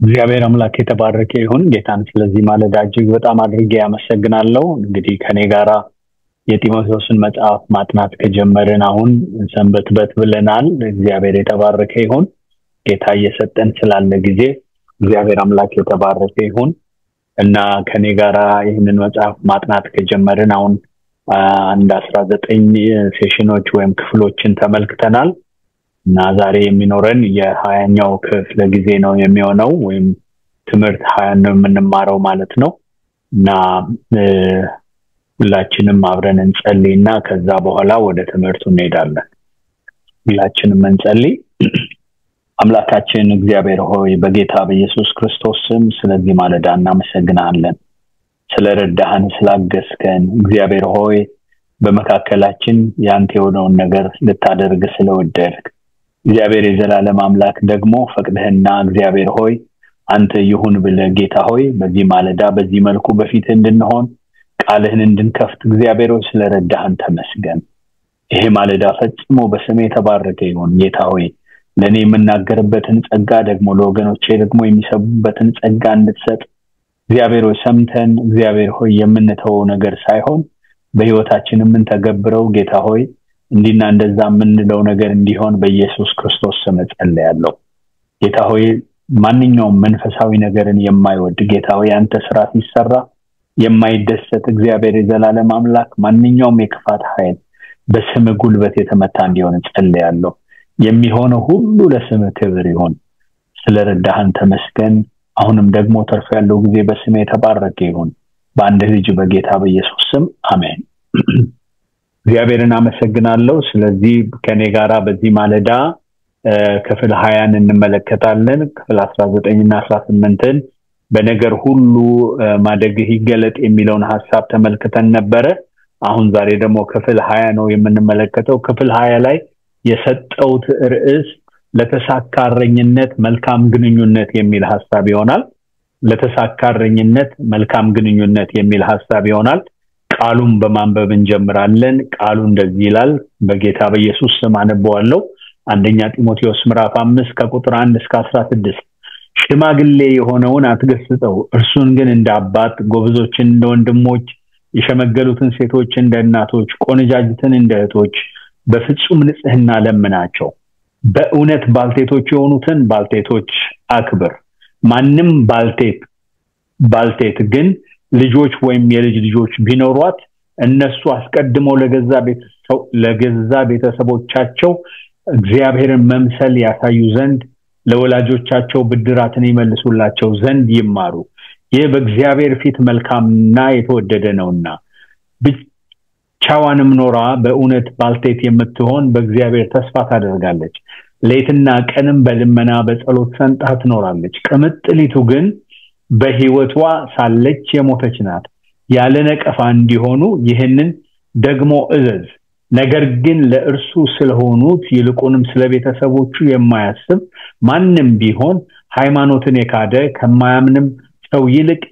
እግዚአብሔር አምላክ የተባረከ ይሁን። ጌታን ስለዚህ ማለዳ እጅግ በጣም አድርጌ ያመሰግናለሁ። እንግዲህ ከኔ ጋራ የጢሞቴዎስን መጽሐፍ ማጥናት ከጀመርን አሁን ሰንበትበት ብለናል። እግዚአብሔር የተባረከ ይሁን። ጌታ እየሰጠን ስላለ ጊዜ እግዚአብሔር አምላክ የተባረከ ይሁን እና ከኔ ጋራ ይህንን መጽሐፍ ማጥናት ከጀመርን አሁን አንድ 19 ሴሽኖች ወይም ክፍሎችን ተመልክተናል። እና ዛሬ የሚኖረን የ20ኛው ክፍለ ጊዜ ነው የሚሆነው ወይም ትምህርት 20 ነው የምንማረው ማለት ነው። እና ሁላችንም አብረን እንጸልይና ከዛ በኋላ ወደ ትምህርቱ እንሄዳለን። ሁላችንም እንጸልይ። አምላካችን እግዚአብሔር ሆይ በጌታ በኢየሱስ ክርስቶስ ስም ስለዚህ ማለዳ እናመሰግናለን። ስለረዳህን ስላገዝከን እግዚአብሔር ሆይ በመካከላችን ያንተ የሆነውን ነገር ልታደርግ ስለወደድክ እግዚአብሔር የዘላለም አምላክ ደግሞ ፈቅደህና እግዚአብሔር ሆይ አንተ ይሁን ብለህ ጌታ ሆይ በዚህ ማለዳ በዚህ መልኩ በፊት እንድንሆን ቃልህን እንድንከፍት እግዚአብሔር ሆይ ስለረዳህን ተመስገን። ይሄ ማለዳ ፈጽሞ በስሜ የተባረከ ይሁን ጌታ ሆይ ለኔ የምናገርበትን ጸጋ ደግሞ ለወገኖቼ ደግሞ የሚሰሙበትን ጸጋ እንድትሰጥ እግዚአብሔር ሆይ ሰምተን እግዚአብሔር ሆይ የምንተው ነገር ሳይሆን በህይወታችን የምንተገብረው ጌታ ሆይ እንዲና እንደዛ የምንለው ነገር እንዲሆን በኢየሱስ ክርስቶስ ስም ጸልያለሁ። ጌታ ሆይ ማንኛውም መንፈሳዊ ነገርን የማይወድ ጌታ ሆይ አንተ ስራ ሲሰራ የማይደሰት እግዚአብሔር የዘላለም አምላክ ማንኛውም የክፋት ኃይል በስም ጉልበት የተመታ እንዲሆን ጸልያለሁ። የሚሆነው ሁሉ ለስም ክብር ይሁን። ስለረዳህን ተመስገን። አሁንም ደግሞ ተርፎ ያለው ጊዜ በስም የተባረከ ይሁን በአንድ ልጅ በጌታ በኢየሱስ ስም አሜን። እግዚአብሔርን አመሰግናለሁ። ስለዚህ ከኔ ጋራ በዚህ ማለዳ ክፍል 20 እንመለከታለን። ክፍል 19 እና 18ን በነገር ሁሉ ማደግህ ይገለጥ የሚለውን ሐሳብ ተመልክተን ነበር። አሁን ዛሬ ደግሞ ክፍል 20 ነው የምንመለከተው። ክፍል 20 ላይ የሰጠውት ርዕስ ለተሳካረኝነት መልካም ግንኙነት የሚል ሐሳብ ይሆናል። ለተሳካረኝነት መልካም ግንኙነት የሚል ሐሳብ ይሆናል። ቃሉን በማንበብ እንጀምራለን። ቃሉ እንደዚህ ይላል። በጌታ በኢየሱስ ስም አነበዋለሁ። አንደኛ ጢሞቴዎስ ምዕራፍ 5 ከቁጥር 1 እስከ 16 ሽማግሌ የሆነውን አትገስጸው፣ እርሱን ግን እንደ አባት፣ ጎበዞችን እንደ ወንድሞች፣ የሸመገሉትን ሴቶች እንደ እናቶች፣ ቆነጃጅትን እንደ እህቶች በፍጹም ንጽህና ለምናቸው። በእውነት ባልቴቶች የሆኑትን ባልቴቶች አክብር። ማንም ባልቴት ግን ልጆች ወይም የልጅ ልጆች ቢኖሯት እነሱ አስቀድመው ለገዛ ቤተሰቦቻቸው እግዚአብሔርን መምሰል ያሳዩ ዘንድ ለወላጆቻቸው ብድራትን ይመልሱላቸው ዘንድ ይማሩ። ይህ በእግዚአብሔር ፊት መልካምና የተወደደ ነውና። ብቻዋንም ኖራ በእውነት ባልቴት የምትሆን በእግዚአብሔር ተስፋ ታደርጋለች። ሌትና ቀንም በልመና በጸሎት ጸንታ ትኖራለች። ቅምጥሊቱ ግን በህይወቷ ሳለች የሞተች ናት። ያለ ነቀፋ እንዲሆኑ ይህንን ደግሞ እዘዝ። ነገር ግን ለእርሱ ስለሆኑት ይልቁንም ስለቤተሰቦቹ የማያስብ ማንም ቢሆን ሃይማኖትን የካደ ከማያምንም ሰው ይልቅ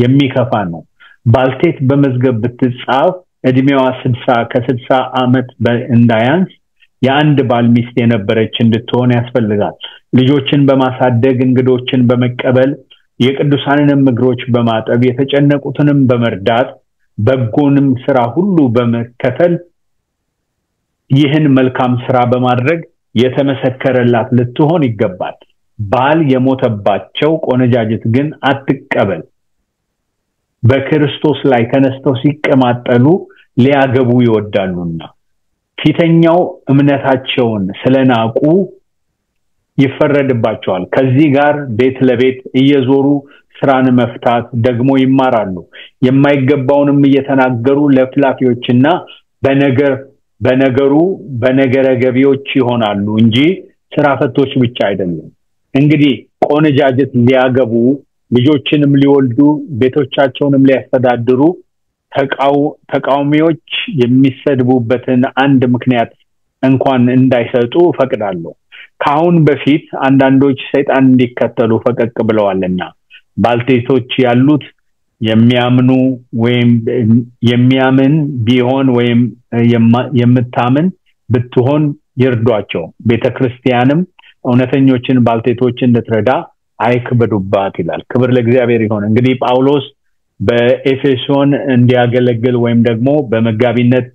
የሚከፋ ነው። ባልቴት በመዝገብ ብትጻፍ እድሜዋ 60 ዓመት እንዳያንስ የአንድ ባል ሚስት የነበረች እንድትሆን ያስፈልጋል። ልጆችን በማሳደግ እንግዶችን በመቀበል የቅዱሳንንም እግሮች በማጠብ የተጨነቁትንም በመርዳት በጎንም ስራ ሁሉ በመከተል ይህን መልካም ስራ በማድረግ የተመሰከረላት ልትሆን ይገባል። ባል የሞተባቸው ቆነጃጅት ግን አትቀበል። በክርስቶስ ላይ ተነስተው ሲቀማጠሉ ሊያገቡ ይወዳሉና ፊተኛው እምነታቸውን ስለናቁ ይፈረድባቸዋል። ከዚህ ጋር ቤት ለቤት እየዞሩ ስራን መፍታት ደግሞ ይማራሉ። የማይገባውንም እየተናገሩ ለፍላፊዎችና በነገረ ገቢዎች ይሆናሉ እንጂ ስራ ፈቶች ብቻ አይደሉም። እንግዲህ ቆነጃጅት ሊያገቡ ልጆችንም ሊወልዱ ቤቶቻቸውንም ሊያስተዳድሩ ተቃዋሚዎች የሚሰድቡበትን አንድ ምክንያት እንኳን እንዳይሰጡ ፈቅዳለሁ። ካሁን በፊት አንዳንዶች ሰይጣን እንዲከተሉ ፈቀቅ ብለዋልና ባልቴቶች ያሉት የሚያምን ቢሆን ወይም የምታምን ብትሆን ይርዷቸው። ቤተክርስቲያንም እውነተኞችን ባልቴቶች እንድትረዳ አይክበዱባት ይላል። ክብር ለእግዚአብሔር ይሁን። እንግዲህ ጳውሎስ በኤፌሶን እንዲያገለግል ወይም ደግሞ በመጋቢነት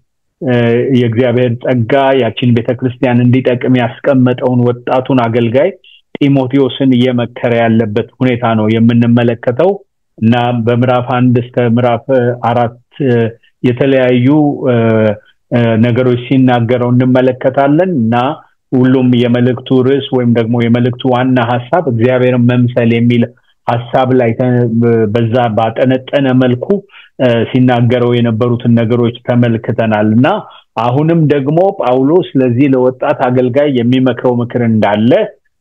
የእግዚአብሔር ጸጋ ያቺን ቤተክርስቲያን እንዲጠቅም ያስቀመጠውን ወጣቱን አገልጋይ ጢሞቴዎስን እየመከረ ያለበት ሁኔታ ነው የምንመለከተው እና በምዕራፍ 1 እስከ ምዕራፍ 4 የተለያዩ ነገሮች ሲናገረው እንመለከታለን እና ሁሉም የመልእክቱ ርዕስ ወይም ደግሞ የመልእክቱ ዋና ሐሳብ እግዚአብሔርን መምሰል የሚል ሐሳብ ላይ በዛ ባጠነጠነ መልኩ ሲናገረው የነበሩትን ነገሮች ተመልክተናልና አሁንም ደግሞ ጳውሎስ ለዚህ ለወጣት አገልጋይ የሚመክረው ምክር እንዳለ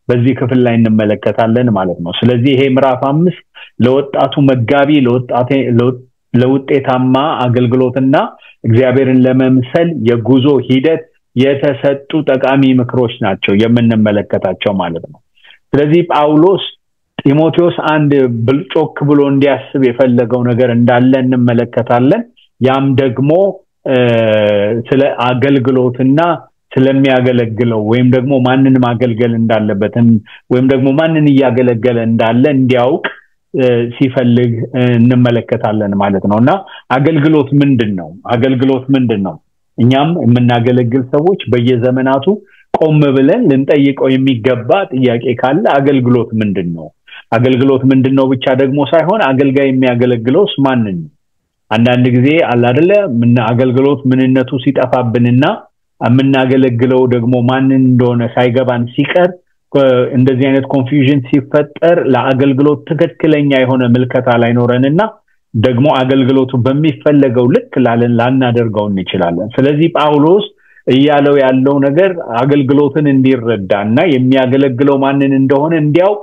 በዚህ ክፍል ላይ እንመለከታለን ማለት ነው። ስለዚህ ይሄ ምዕራፍ 5 ለወጣቱ መጋቢ ለውጤታማ አገልግሎትና እግዚአብሔርን ለመምሰል የጉዞ ሂደት የተሰጡ ጠቃሚ ምክሮች ናቸው የምንመለከታቸው ማለት ነው። ስለዚህ ጳውሎስ ጢሞቴዎስ አንድ ብልጮክ ብሎ እንዲያስብ የፈለገው ነገር እንዳለ እንመለከታለን። ያም ደግሞ ስለ አገልግሎትና ስለሚያገለግለው ወይም ደግሞ ማንንም ማገልገል እንዳለበት ወይም ደግሞ ማንንም ያገለገለ እንዳለ እንዲያውቅ ሲፈልግ እንመለከታለን ማለት ነውና አገልግሎት ምንድነው? አገልግሎት ምንድነው? እኛም የምናገለግል ሰዎች በየዘመናቱ ቆም ብለን ልንጠይቀው የሚገባ ጥያቄ ካለ አገልግሎት ምንድነው? አገልግሎት ምንድነው ብቻ ደግሞ ሳይሆን አገልጋይ የሚያገለግለውስ ማንን ነው? አንዳንድ ጊዜ አለ አይደለ አገልግሎት ምንነቱ ሲጠፋብንና የምናገለግለው ደግሞ ማንን እንደሆነ ሳይገባን ሲቀር እንደዚህ አይነት ኮንፊውዥን ሲፈጠር ለአገልግሎት ትክክለኛ የሆነ ምልከታ ላይኖረንና ደግሞ አገልግሎቱ በሚፈለገው ልክ ላናደርገው እንችላለን። ስለዚህ ጳውሎስ እያለው ያለው ነገር አገልግሎትን እንዲረዳና የሚያገለግለው ማንን እንደሆነ እንዲያውቅ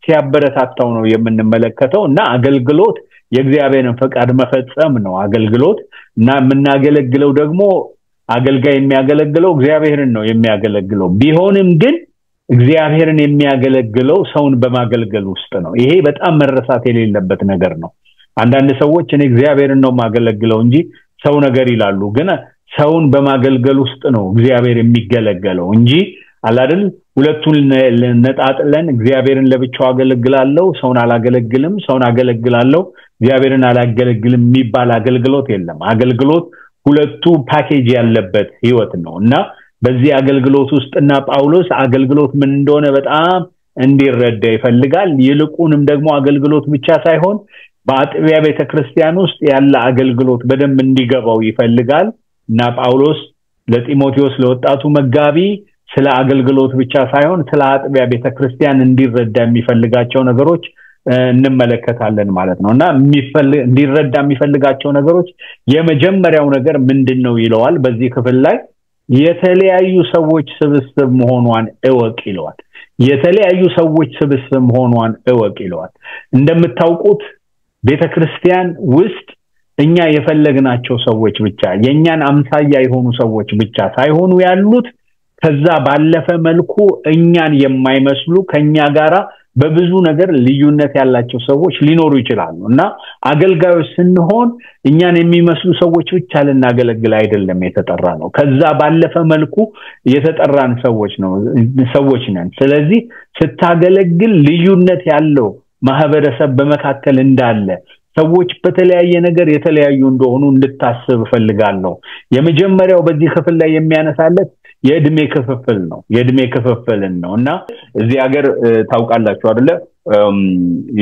ሲያበረታታው ነው የምንመለከተው እና አገልግሎት የእግዚአብሔርን ፈቃድ መፈጸም ነው አገልግሎት እና የምናገለግለው ደግሞ አገልጋይ የሚያገለግለው እግዚአብሔርን ነው የሚያገለግለው ቢሆንም ግን እግዚአብሔርን የሚያገለግለው ሰውን በማገልገል ውስጥ ነው። ይሄ በጣም መረሳት የሌለበት ነገር ነው። አንዳንድ ሰዎች እኔ እግዚአብሔርን ነው ማገለግለው እንጂ ሰው ነገር ይላሉ። ግን ሰውን በማገልገል ውስጥ ነው እግዚአብሔር የሚገለገለው እንጂ አላደል ሁለቱን ነጣጥለን እግዚአብሔርን ለብቻው አገለግላለሁ ሰውን አላገለግልም ሰውን አገለግላለሁ እግዚአብሔርን አላገለግልም የሚባል አገልግሎት የለም። አገልግሎት ሁለቱ ፓኬጅ ያለበት ህይወት ነውና በዚህ አገልግሎት ውስጥና ጳውሎስ አገልግሎት ምን እንደሆነ በጣም እንዲረዳ ይፈልጋል። ይልቁንም ደግሞ አገልግሎት ብቻ ሳይሆን በአጥቢያ ቤተክርስቲያን ውስጥ ያለ አገልግሎት በደንብ እንዲገባው ይፈልጋል እና ጳውሎስ ለጢሞቴዎስ ለወጣቱ መጋቢ ስለ አገልግሎት ብቻ ሳይሆን ስለ አጥቢያ ቤተክርስቲያን እንዲረዳ የሚፈልጋቸው ነገሮች እንመለከታለን ማለት ነውና እንዲረዳ የሚፈልጋቸው ነገሮች የመጀመሪያው ነገር ምንድነው ይለዋል በዚህ ክፍል ላይ የተለያዩ ሰዎች ስብስብ መሆኗን እወቅ ይለዋል። የተለያዩ ሰዎች ስብስብ መሆኗን እወቅ ይለዋል። እንደምታውቁት ቤተክርስቲያን ውስጥ እኛ የፈለግናቸው ሰዎች ብቻ የኛን አምሳያ የሆኑ ሰዎች ብቻ ሳይሆኑ ያሉት ከዛ ባለፈ መልኩ እኛን የማይመስሉ ከኛ ጋራ በብዙ ነገር ልዩነት ያላቸው ሰዎች ሊኖሩ ይችላሉ እና አገልጋዮች ስንሆን እኛን የሚመስሉ ሰዎች ብቻ ልናገለግል አይደለም የተጠራ ነው። ከዛ ባለፈ መልኩ የተጠራን ሰዎች ነን። ስለዚህ ስታገለግል ልዩነት ያለው ማህበረሰብ በመካከል እንዳለ ሰዎች በተለያየ ነገር የተለያዩ እንደሆኑ እንድታስብ ፈልጋለሁ። የመጀመሪያው በዚህ ክፍል ላይ የሚያነሳለት የእድሜ ክፍፍል ነው። የእድሜ ክፍፍልን ነውና እዚህ ሀገር ታውቃላችሁ አይደለ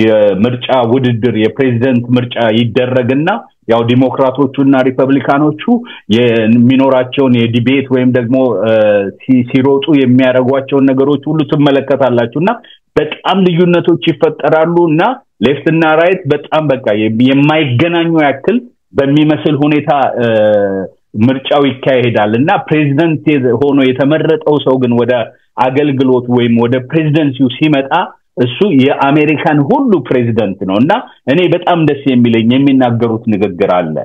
የምርጫ ውድድር የፕሬዝዳንት ምርጫ ይደረግና ያው ዲሞክራቶቹና ሪፐብሊካኖቹ የሚኖራቸውን የዲቤት ወይም ደግሞ ሲሮጡ የሚያደርጓቸው ነገሮች ሁሉ ትመለከታላችሁና በጣም ልዩነቶች ይፈጠራሉና ሌፍት እና ራይት በጣም በቃ የማይገናኙ ያክል በሚመስል ሁኔታ ምርጫው ይካሄዳልና ፕሬዝዳንት ሆኖ የተመረጠው ሰው ግን ወደ አገልግሎት ወይም ወደ ፕሬዝዳንሲው ሲመጣ እሱ የአሜሪካን ሁሉ ፕሬዝዳንት ነውና እኔ በጣም ደስ የሚለኝ የሚናገሩት ንግግር አለ።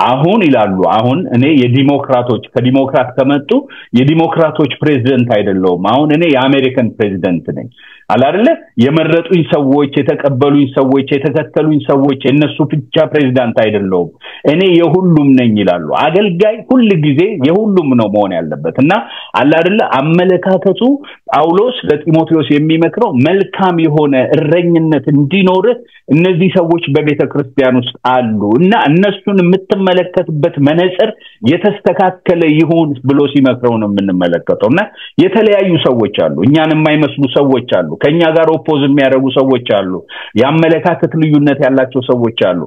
አሁን ይላሉ አሁን እኔ ከዲሞክራት ከመጡ የዲሞክራቶች ፕሬዝዳንት አይደለሁም አሁን እኔ የአሜሪካን ፕሬዝዳንት ነኝ። አላደለ የመረጡኝ ሰዎች የተቀበሉኝ ሰዎች የተከተሉኝ ሰዎች እነሱ ብቻ ፕሬዝዳንት አይደለም እኔ የሁሉም ነኝ ይላሉ አገልጋይ ሁሉ ጊዜ የሁሉም ነው መሆን ያለበትና አላደለ አመለካከቱ ጳውሎስ ለጢሞቴዎስ የሚመክረው መልካም የሆነ እረኝነት እንዲኖር እነዚህ ሰዎች በቤተክርስቲያን ውስጥ አሉና እነሱን የምትመለከቱበት መነጽር የተስተካከለ ይሁን ብሎ ሲመክረው ነው የምንመለከተውና የተለያዩ ሰዎች አሉ እኛን የማይመስሉ ሰዎች አሉ ከኛ ጋር ኦፖዝ የሚያደርጉ ሰዎች አሉ ያመለካከት ልዩነት ያላቸው ሰዎች አሉ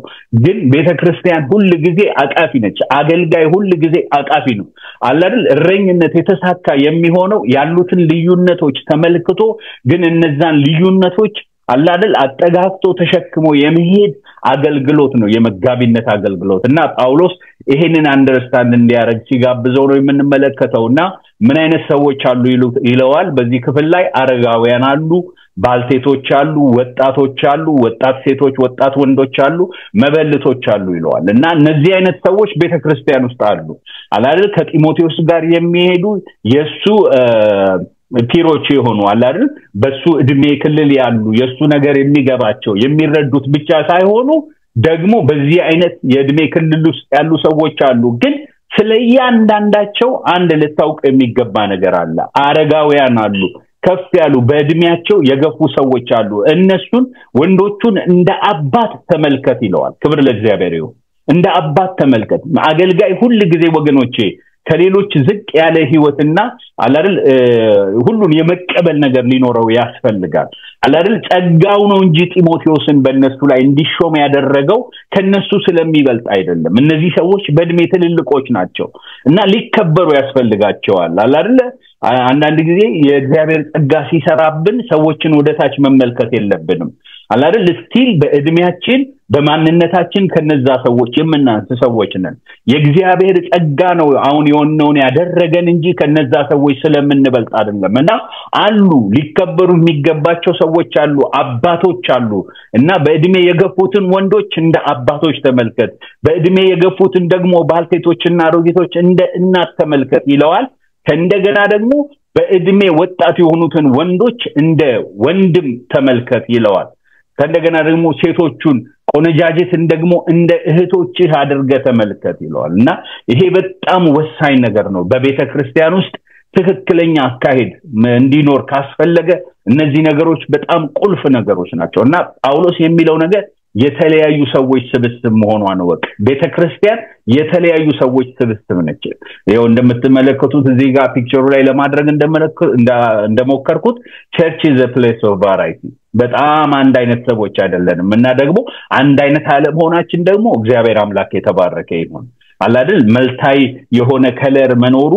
ግን ቤተክርስቲያን ሁሉ ጊዜ አቃፊ ነች አገልጋይ ሁሉ ጊዜ አቃፊ ነው አይደል እረኝነት የተሳካ የሚሆነው ያሉትን ልዩነቶች ተመልክቶ ግን እነዛን ልዩነቶች አላደል አጠጋግቶ ተሸክሞ የሚሄድ አገልግሎት ነው የመጋቢነት አገልግሎትና ጳውሎስ ይሄንን አንደርስታንድ እንዲያረግ ሲጋብዘው ነው የምንመለከተውና ምን አይነት ሰዎች አሉ ይለዋል በዚህ ክፍል ላይ አረጋውያን አሉ ባልቴቶች አሉ ወጣቶች አሉ ወጣት ሴቶች ወጣት ወንዶች አሉ መበልቶች አሉ ይለዋልና እነዚህ አይነት ሰዎች ቤተክርስቲያን ውስጥ አሉ አላደል ከጢሞቴዎስ ጋር የሚሄዱ የሱ ፒሮች የሆኑ አይደል በሱ እድሜ ክልል ያሉ የሱ ነገር የሚገባቸው የሚረዱት ብቻ ሳይሆኑ ደግሞ በዚህ አይነት የእድሜ ክልል ውስጥ ያሉ ሰዎች አሉ ግን ስለያንዳንዳቸው አንድ ልታውቅ የሚገባ ነገር አለ አረጋውያን አሉ ከፍ ያሉ በእድሜያቸው የገፉ ሰዎች አሉ እነሱን ወንዶቹን እንደ አባት ተመልከት ይለዋል ክብር ለእግዚአብሔር ይሁን እንደ አባት ተመልከት አገልጋይ ሁሉ ጊዜ ወገኖቼ ከሌሎች ዝቅ ያለ ህይወትና አላደል ሁሉን የመቀበል ነገር ሊኖረው ያስፈልጋል አላደል ጸጋው ነው እንጂ ጢሞቴዎስን በእነሱ ላይ እንዲሾም ያደረገው ከነሱ ስለሚበልጥ አይደለም እነዚህ ሰዎች በእድሜ ትልልቆች ናቸው እና ሊከበሩ ያስፈልጋቸዋል አላደል አንዳንድ ጊዜ የእግዚአብሔር ጸጋ ሲሰራብን ሰዎችን ወደታች መመልከት የለብንም አላደል ስቲል በእድሜያችን በማንነታችን ከነዛ ሰዎች የምናንስ ሰዎች ነን የእግዚአብሔር ጸጋ ነው አሁን የሆነውን ያደረገን እንጂ ከነዛ ሰዎች ስለምንበልጥ አይደለምና አሉ ሊከበሩ የሚገባቸው ሰዎች አሉ አባቶች አሉ እና በእድሜ የገፉትን ወንዶች እንደ አባቶች ተመልከት በእድሜ የገፉትን ደግሞ ባልቴቶችና አሮጊቶች እንደ እናት ተመልከት ይለዋል ከእንደገና ደግሞ በእድሜ ወጣት የሆኑትን ወንዶች እንደ ወንድም ተመልከት ይለዋል ከእንደገና ደግሞ ሴቶቹን ቆነጃጅትን ደግሞ እንደ እህቶችህ አድርገ ተመልከት ይለዋልና ይሄ በጣም ወሳኝ ነገር ነው በቤተክርስቲያን ውስጥ ትክክለኛ አካሄድ እንዲኖር ካስፈለገ እነዚህ ነገሮች በጣም ቁልፍ ነገሮች ናቸውና ጳውሎስ የሚለው ነገር የተለያዩ ሰዎች ስብስብ መሆኗን ወቅ ቤተክርስቲያን የተለያዩ ሰዎች ስብስብ ነች ይሄው እንደምትመለከቱት እዚህ ጋር ፒክቸሩ ላይ ለማድረግ እንደሞከርኩት church is a place of variety በጣም አንድ አይነት ሰዎች አይደለንም እና ደግሞ አንድ አይነት አለመሆናችን ደግሞ እግዚአብሔር አምላክ የተባረከ ይሁን አላደል መልታይ የሆነ ከለር መኖሩ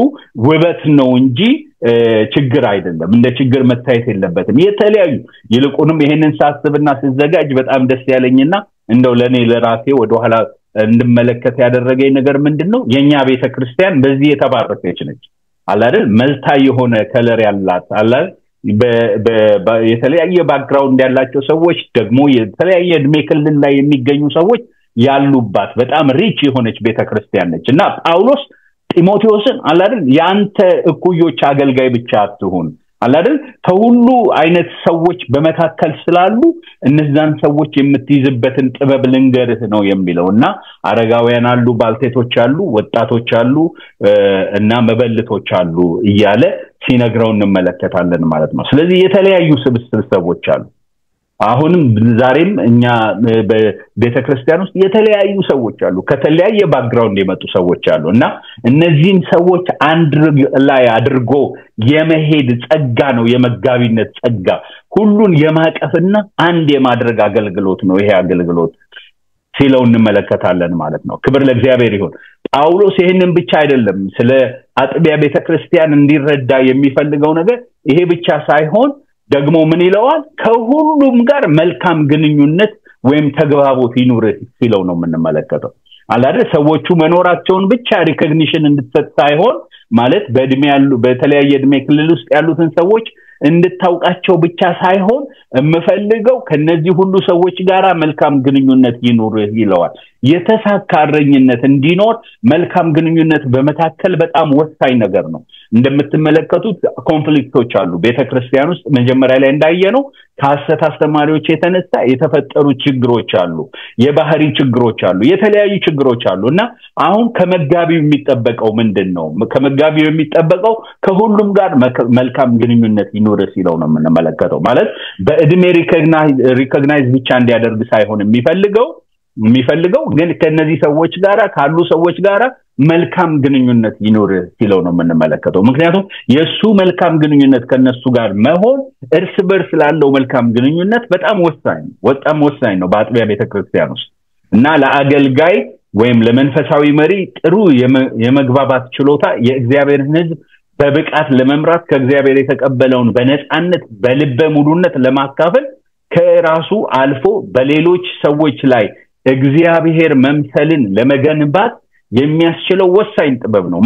ውበት ነው እንጂ ችግር አይደለም እንደ ችግር መታየት የለበትም የተለያዩ ይልቁንም ይሄንን ሳስብና ሲዘጋጅ በጣም ደስ ያለኝና እንደው ለኔ ለራሴ ወደ ኋላ እንድመለከት ያደረገኝ ነገር ምንድነው የኛ ቤተክርስቲያን በዚህ የተባረከች ነች አላደል መልታይ የሆነ ከለር ያላት አላል የተለያየ ባክግራውንድ ያላቸው ሰዎች ደግሞ የተለያየ እድሜ ክልል ላይ የሚገኙ ሰዎች ያሉባት በጣም ሪች የሆነች ቤተክርስቲያን ነች እና ጳውሎስ ጢሞቴዎስን አላደል ያንተ እኩዮች አገልጋይ ብቻ አትሁን አላደል ከሁሉ አይነት ሰዎች በመካከል ስላሉ እነዛን ሰዎች የምትይዝበትን ጥበብ ልንገርህ ነው የሚለውና አረጋውያን አሉ ባልቴቶች አሉ ወጣቶች አሉ እና መበልቶች አሉ እያለ ሲነግረው እንመለከታለን ማለት ነው ስለዚህ የተለያዩ ስብስብ ሰዎች አሉ አሁንም ዛሬም እኛ በቤተክርስቲያን ውስጥ የተለያዩ ሰዎች አሉ ከተለያየ ባክግራውንድ የመጡ ሰዎች አሉና እነዚህን ሰዎች አንድ ላይ አድርጎ የመሄድ ጸጋ ነው የመጋቢነት ጸጋ ሁሉን የማቀፍና አንድ የማድረግ አገልግሎት ነው ይሄ አገልግሎት ሲለው እንመለከታለን ማለት ነው ክብር ለእግዚአብሔር ይሁን ጳውሎስ ይሄንን ብቻ አይደለም ስለ አጥቢያ ቤተክርስቲያን እንዲረዳ የሚፈልገው ነገር ይሄ ብቻ ሳይሆን ደግሞ ምን ይለዋል ከሁሉም ጋር መልካም ግንኙነት ወይም ተግባቦት ይኑርህ ሲለው ነው የምንመለከተው አላደ ሰዎቹ መኖራቸውን ብቻ ሪኮግኒሽን እንድትሰጥ ሳይሆን ማለት በእድሜ ያሉ በተለያየ እድሜ ክልል ውስጥ ያሉትን ሰዎች እንድታውቃቸው ብቻ ሳይሆን እምፈልገው ከነዚህ ሁሉ ሰዎች ጋራ መልካም ግንኙነት ይኑርህ ይለዋል የተሳካረኝነት እንዲኖር መልካም ግንኙነት በመታከል በጣም ወሳኝ ነገር ነው እንደምትመለከቱት ኮንፍሊክቶች አሉ ቤተክርስቲያን ውስጥ መጀመሪያ ላይ እንዳየነው ከሐሰት አስተማሪዎች የተነሳ የተፈጠሩ ችግሮች አሉ የባህሪ ችግሮች አሉ የተለያዩ ችግሮች አሉና አሁን ከመጋቢው የሚጠበቀው ምንድነው ከመጋቢው የሚጠበቀው ከሁሉም ጋር መልካም ግንኙነት ይኖርስ ይለው ነው የምንመለከተው ማለት በእድሜ ሪኮግናይዝ ብቻ እንዲያደርግ ሳይሆን የሚፈልገው ግን ከነዚህ ሰዎች ጋራ ካሉ ሰዎች ጋራ መልካም ግንኙነት ይኖር ሲለው ነው የምንመለከተው ምክንያቱም የሱ መልካም ግንኙነት ከነሱ ጋር መሆን እርስ በርስ ላለው መልካም ግንኙነት በጣም ወሳኝ ነው በአጥቢያ ቤተክርስቲያን ውስጥ እና ለአገልጋይ ወይም ለመንፈሳዊ መሪ ጥሩ የመግባባት ችሎታ የእግዚአብሔርን ሕዝብ በብቃት ለመምራት ከእግዚአብሔር የተቀበለውን በነጻነት በልበ ሙሉነት ለማካፈል ከራሱ አልፎ በሌሎች ሰዎች ላይ እግዚአብሔር መምሰልን ለመገንባት የሚያስችለው ወሳኝ ጥበብ ነው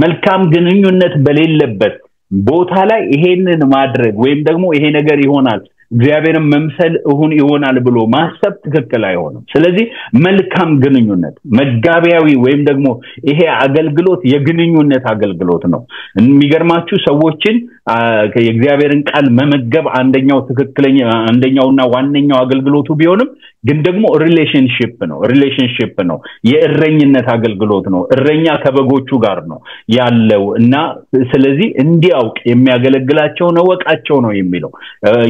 መልካም ግንኙነት በሌለበት ቦታ ላይ ይሄንን ማድረግ ወይም ደግሞ ይሄ ነገር ይሆናል እግዚአብሔርን መምሰል ይሆናል ብሎ ማሰብ ትክክል አይሆንም ስለዚህ መልካም ግንኙነት መጋቢያዊ ወይም ደግሞ ይሄ አገልግሎት የግንኙነት አገልግሎት ነው የሚገርማችሁ ሰዎችን የእግዚአብሔርን ቃል መመገብ አንደኛውና ዋነኛው አገልግሎቱ ቢሆንም ግን ደግሞ ሪሌሽንሺፕ ነው የእረኝነት አገልግሎት ነው እረኛ ከበጎቹ ጋር ነው ያለው እና ስለዚህ እንዲያውቅ የሚያገለግላቸው ነው ወቃቸው ነው የሚለው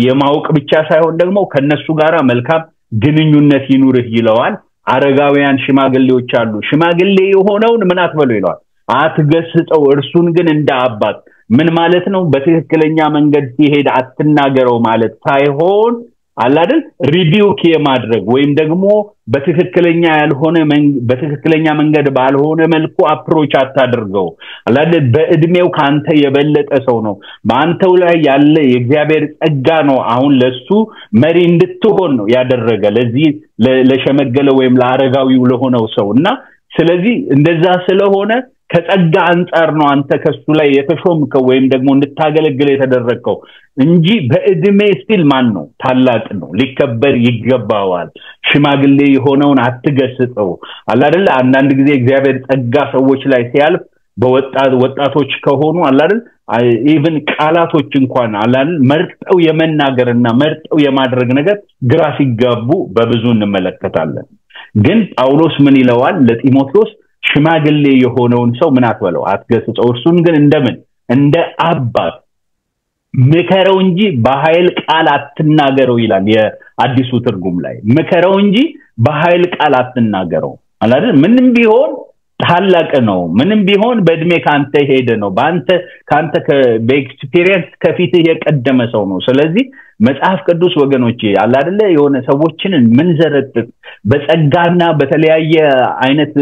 የማውቅ ብቻ ሳይሆን ደግሞ ከነሱ ጋራ መልካም ግንኙነት ይኑርህ ይለዋል አረጋውያን ሽማግሌዎች አሉ ሽማግሌ የሆነውን ምን አትበሉ ይለዋል አትገስጸው እርሱን ግን እንደ አባት ምን ማለት ነው በትክክለኛ መንገድ ሲሄድ አትናገረው ማለት ሳይሆን አላደል ሪቢውክ የማድረግ ወይም ደግሞ በትክክለኛ መንገድ ባልሆነ መልኩ አፕሮች አታድርገው አላደል በእድሜው ካንተ የበለጠ ሰው ነው በአንተው ላይ ያለ የእግዚአብሔር ጸጋ ነው አሁን ለሱ መሪ እንድትሆን ነው ያደረገ ለዚህ ለሸመገለ ወይም ለአረጋዊው ለሆነው ሰውና ስለዚህ እንደዛ ስለሆነ ከጸጋ አንፃር ነው አንተ ከሱ ላይ የተሾምከው ወይም ደግሞ እንድታገለግል የተደረገው እንጂ በእድሜ ስቲል ማን ነው ታላቅ ነው ሊከበር ይገባዋል ሽማግሌ የሆነውን አትገስጸው አላደለ አንዳንድ ጊዜ እግዚአብሔር ጸጋ ሰዎች ላይ ሲያልፍ በወጣቶች ከሆኑ አላደል ኢቭን ቃላቶች እንኳን አላል መርጠው የመናገርና መርጠው የማድረግ ነገር ግራ ሲጋቡ በብዙ እንመለከታለን ግን ጳውሎስ ምን ይለዋል ለጢሞቴዎስ ሽማግሌ የሆነውን ሰው ምን አትበለው አትገስጸው እርሱን ግን እንደ አባት ምከረው እንጂ በኃይል ቃል አትናገረው ይላል የአዲሱ ትርጉም ላይ ምከረው እንጂ በኃይል ቃል አትናገረው አላደል ምንም ቢሆን ታላቅ ነው ምንም ቢሆን በእድሜ ካንተ ሄደ ነው ካንተ በኤክስፒሪየንስ ከፊት የቀደመ ሰው ነው ስለዚህ መጽሐፍ ቅዱስ ወገኖቼ አለ አይደለ የሆነ ሰዎችን ምን ዘረጥጥ በጸጋና በተለያየ አይነት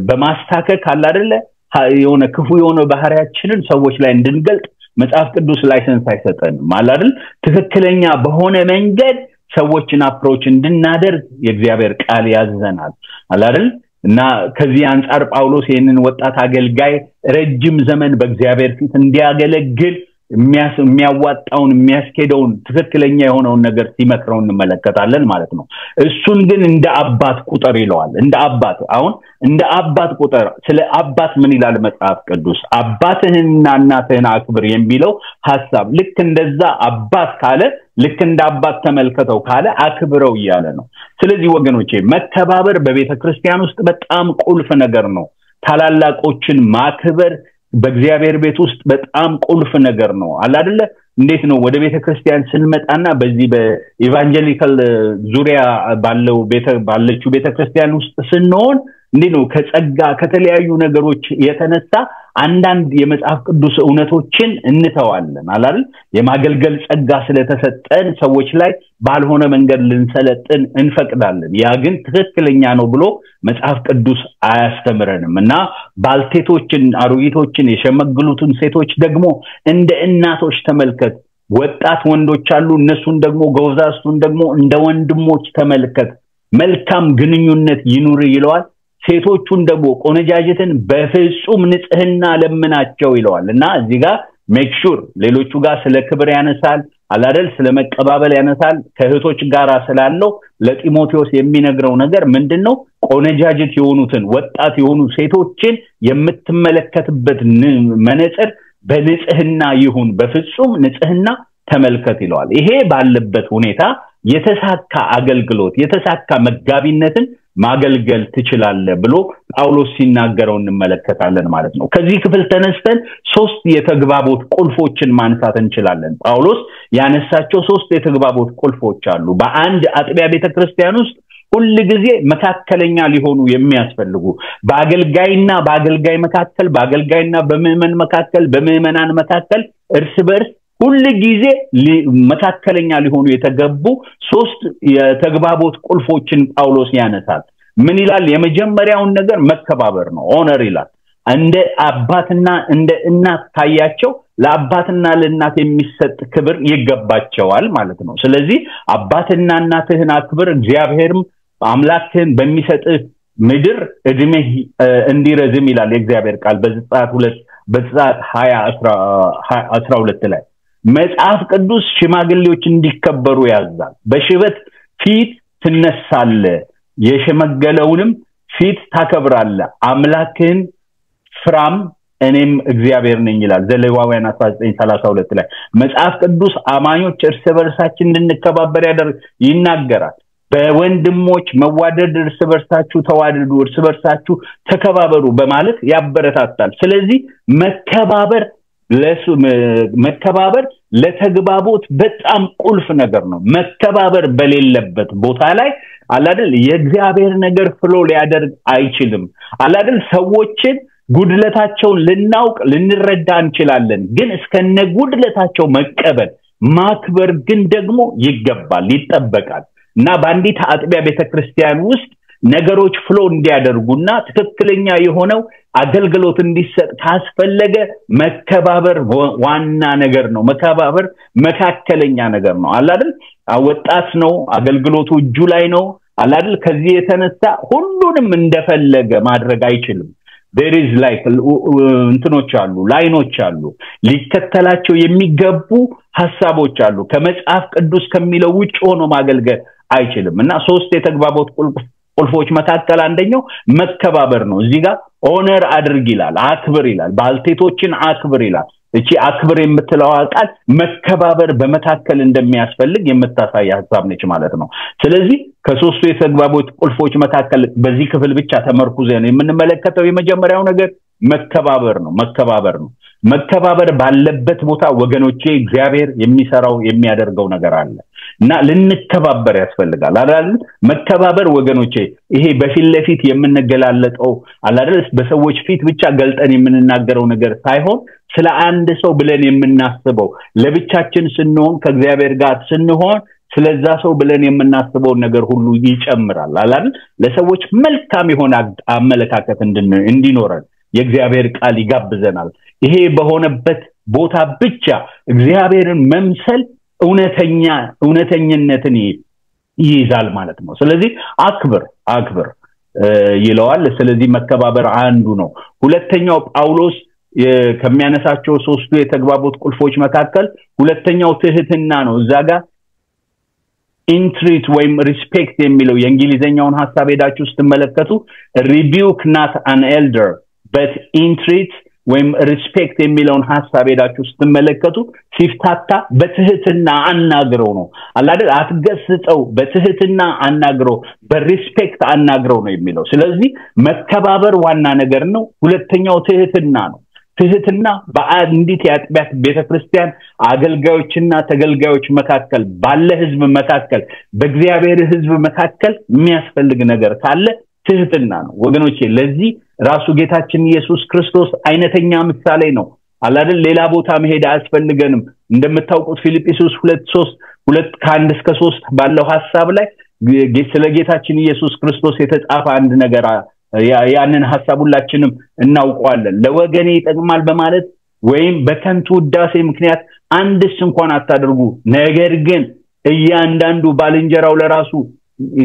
በማስተካከል አለ አይደለ የሆነ ክፉ የሆነ ባህሪያችንን ሰዎች ላይ እንድንገልጥ መጽሐፍ ቅዱስ ላይሰንስ አይሰጠንም አለ አይደል ትክክለኛ በሆነ መንገድ ሰዎችን አፕሮች እንድናደርግ የእግዚአብሔር ቃል ያዘናል አለ አይደል እና ከዚህ አንፃር ጳውሎስ ይሄንን ወጣት አገልጋይ ረጅም ዘመን በእግዚአብሔር ፊት እንዲያገለግል የሚያዋጣውን የሚያስኬደውን ትክክለኛ የሆነውን ነገር ሲመክረው እንመለከታለን ማለት ነው እሱን ግን እንደ አባት ቁጥር ይለዋል እንደ አባት ቁጥር ስለ አባት ምን ይላል መጽሐፍ ቅዱስ አባትህንና እናትህን አክብር የሚለው ሐሳብ ልክ እንደዛ አባት ካለ ልክ እንደ አባት ተመልከተው ካለ አክብረው ይያለ ነው ስለዚህ ወገኖቼ መተባበር በቤተክርስቲያን ውስጥ በጣም ቁልፍ ነገር ነው ታላላቆችን ማክበር በእግዚአብሔር ቤት ውስጥ በጣም ቁልፍ ነገር ነው አለ አይደለ እንዴት ነው ወደ ቤተክርስቲያን ስንመጣና በዚህ በኢቫንጀሊካል ዙሪያ ባለችው ቤተክርስቲያን ውስጥ ስንሆን እንዴት ነው ከጸጋ ከተለያዩ ነገሮች የተነሳ አንዳንድ የመጽሐፍ ቅዱስ እውነቶችን እንተዋለን አይደል የማገልገል ጸጋ ስለተሰጠን ሰዎች ላይ ባልሆነ መንገድ ልንሰለጥን እንፈቅዳለን ያ ግን ትክክለኛ ነው ብሎ መጽሐፍ ቅዱስ አያስተምረንምና ባልቴቶችን አሮጊቶችን የሸመግሉትን ሴቶች ደግሞ እንደ እናቶች ተመልከት ወጣት ወንዶች አሉ እነሱን ደግሞ ጎዛስቱን ደግሞ እንደ ወንድሞች ተመልከት መልካም ግንኙነት ይኑር ይለዋል ሴቶቹን ደግሞ ቆነጃጅትን በፍጹም ንጽህና ለምናቸው ይለዋልና እዚህ ጋር ሜክ ሹር ሌሎቹ ጋር ስለ ክብር ያነሳል አላደል ስለመቀባበል ያነሳል ከህቶች ጋራ ስላለው ለጢሞቴዎስ የሚነግረው ነገር ምንድነው ቆነጃጅት የሆኑትን ወጣት የሆኑ ሴቶችን የምትመለከትበት መነጽር በንጽህና ይሁን በፍጹም ንጽህና ተመልከት ይለዋል ይሄ ባለበት ሁኔታ የተሳካ አገልግሎት የተሳካ መጋቢነትን ማገልገል ትችላለህ ብሎ ጳውሎስ ሲናገረው እንመለከታለን ማለት ነው ከዚህ ክፍል ተነስተን ሶስት የተግባቦት ቁልፎችን ማንሳት እንችላለን ጳውሎስ ያነሳቸው ሶስት የተግባቦት ቁልፎች አሉ በአንድ አጥቢያ ቤተክርስቲያን ውስጥ ሁሉ ጊዜ መካከለኛ ሊሆኑ የሚያስፈልጉ በአገልጋይና በአገልጋይ መካከል በአገልጋይና በምእመን መካከል በምእመናን መካከል እርስ በርስ ሁሉ ጊዜ መካከለኛ ሊሆኑ የተገቡ ሶስት የተግባቦት ቁልፎችን ጳውሎስ ያነሳል ምን ይላል የመጀመሪያውን ነገር መከባበር ነው ኦነር ይላል እንደ አባትና እንደ እናት ታያቸው ለአባትና ለእናት የሚሰጥ ክብር ይገባቸዋል ማለት ነው ስለዚህ አባትና እናትህን አክብር እግዚአብሔርም አምላክህን በሚሰጥ ምድር እድሜህ እንዲረዝም ይላል የእግዚአብሔር ቃል በዘጸአት 20:12 ላይ መጽሐፍ ቅዱስ ሽማግሌዎች እንዲከበሩ ያዛል በሽበት ፊት ትነሳለህ የሸመገለውንም ፊት ታከብራለህ አምላክህን ፍራም እኔም እግዚአብሔር ነኝ ይላል ዘሌዋውያን 19:32 ላይ መጽሐፍ ቅዱስ አማኞች እርስ በርሳችን እንድንከባበር ይናገራል በወንድሞች መዋደድ እርስ በርሳችሁ ተዋደዱ እርስ በርሳችሁ ተከባበሩ በማለት ያበረታታል ስለዚህ መከባበር ለተግባቦት በጣም ቁልፍ ነገር ነው መከባበር በሌለበት ቦታ ላይ አላደል የእግዚአብሔር ነገር ፍሎ ሊያደርግ አይችልም አላደል ሰዎችን ጉድለታቸውን ልናውቅ ልንረዳ እንችላለን ግን እስከነ ጉድለታቸው መቀበል ማክበር ግን ደግሞ ይገባል ይጠበቃል እና በአንዲት አጥቢያ ቤተክርስቲያን ውስጥ ነገሮች ፍሎ እንዲያደርጉና ትክክለኛ የሆነው አገልግሎት እንዲሰጥ ካስፈለገ መከባበር ዋና ነገር ነው መከባበር መካከለኛ ነገር ነው አላደል ወጣት ነው አገልግሎቱ እጁ ላይ ነው አላደል ከዚህ የተነሳ ሁሉንም እንደፈለገ ማድረግ አይችልም there is like እንትኖች አሉ ላይኖች አሉ ሊከተላቸው የሚገቡ ሐሳቦች አሉ ከመጽሐፍ ቅዱስ ከሚለው ውጭ ሆኖ ማገልገል አይችልም እና ሶስት የተግባቦት ቁልፎች መካከል አንደኛው መከባበር ነው እዚህ ጋር ኦነር አድርግ ይላል አክብር ይላል ባልቴቶችን አክብር ይላል እቺ አክብር የምትለው ቃል መከባበር በመካከል እንደሚያስፈልግ የምታሳይ ሐሳብ ነች ማለት ነው ስለዚህ ከሶስቱ የተግባቦት ቁልፎች መካከል በዚህ ክፍል ብቻ ተመርኩዘን የምንመለከተው የመጀመሪያው ነገር መከባበር ባለበት ቦታ ወገኖቼ እግዚአብሔር የሚሰራው የሚያደርገው ነገር አለ እና ልንከባበር ያስፈልጋል አይደል መከባበር ወገኖቼ ይሄ በፊት ለፊት የምንገላለጠው አይደል በሰዎች ፊት ብቻ ገልጠን የምንናገረው ነገር ሳይሆን ስለ አንድ ሰው ብለን የምናስበው ለብቻችን ስንሆን ከእግዚአብሔር ጋር ስንሆን ስለዛ ሰው ብለን የምናስበው ነገር ሁሉ ይጨምራል አይደል ለሰዎች መልካም የሆነ አመለካከት እንዲኖረን የእግዚአብሔር ቃል ይጋብዘናል ይሄ በሆነበት ቦታ ብቻ እግዚአብሔርን መምሰል እውነተኝነትን ይይዛል ማለት ነው ስለዚህ አክብር ይለዋል ስለዚህ መከባበር አንዱ ነው ሁለተኛው ጳውሎስ ከሚያነሳቸው ሶስቱ የተግባቦት ቁልፎች መካከል ሁለተኛው ትህትና ነው እዛጋ ኢንትሪት ወይም ሪስፔክት የሚለው የእንግሊዘኛውን ሐሳብ ሄዳችሁ ስትመለከቱ rebuke not an elder but entreat ወይም ሪስፔክት የሚለውን ሐሳብ ሄዳችሁ ስትመለከቱ ሲፍታታ በትህትና አናግረው ነው አይደል አትገስጸው በትህትና አናግረው በሪስፔክት አናግረው ነው የሚለው ስለዚህ መከባበር ዋና ነገር ነው ሁለተኛው ትህትና በአንዲት የአጥቢያት ቤተክርስቲያን አገልጋዮችና ተገልጋዮች መካከል ባለ ህዝብ መካከል በእግዚአብሔር ህዝብ መካከል የሚያስፈልግ ነገር ካለ ትህትና ነው ወገኖቼ ለዚህ ራሱ ጌታችን ኢየሱስ ክርስቶስ አይነተኛ ምሳሌ ነው አይደል ሌላ ቦታ መሄድ አያስፈልገንም እንደምታውቁት ፊልጵስዩስ 2:1-3 ባለው ሐሳብ ላይ ስለ ጌታችን ኢየሱስ ክርስቶስ የተጻፈ አንድ ነገር ያንን ሐሳብ ሁላችንም እናውቀዋለን ለወገኔ ይጠቅማል በማለት ወይም በከንቱ ውዳሴ ምክንያት አንድስ እንኳን አታድርጉ ነገር ግን እያንዳንዱ ባልንጀራው ለራሱ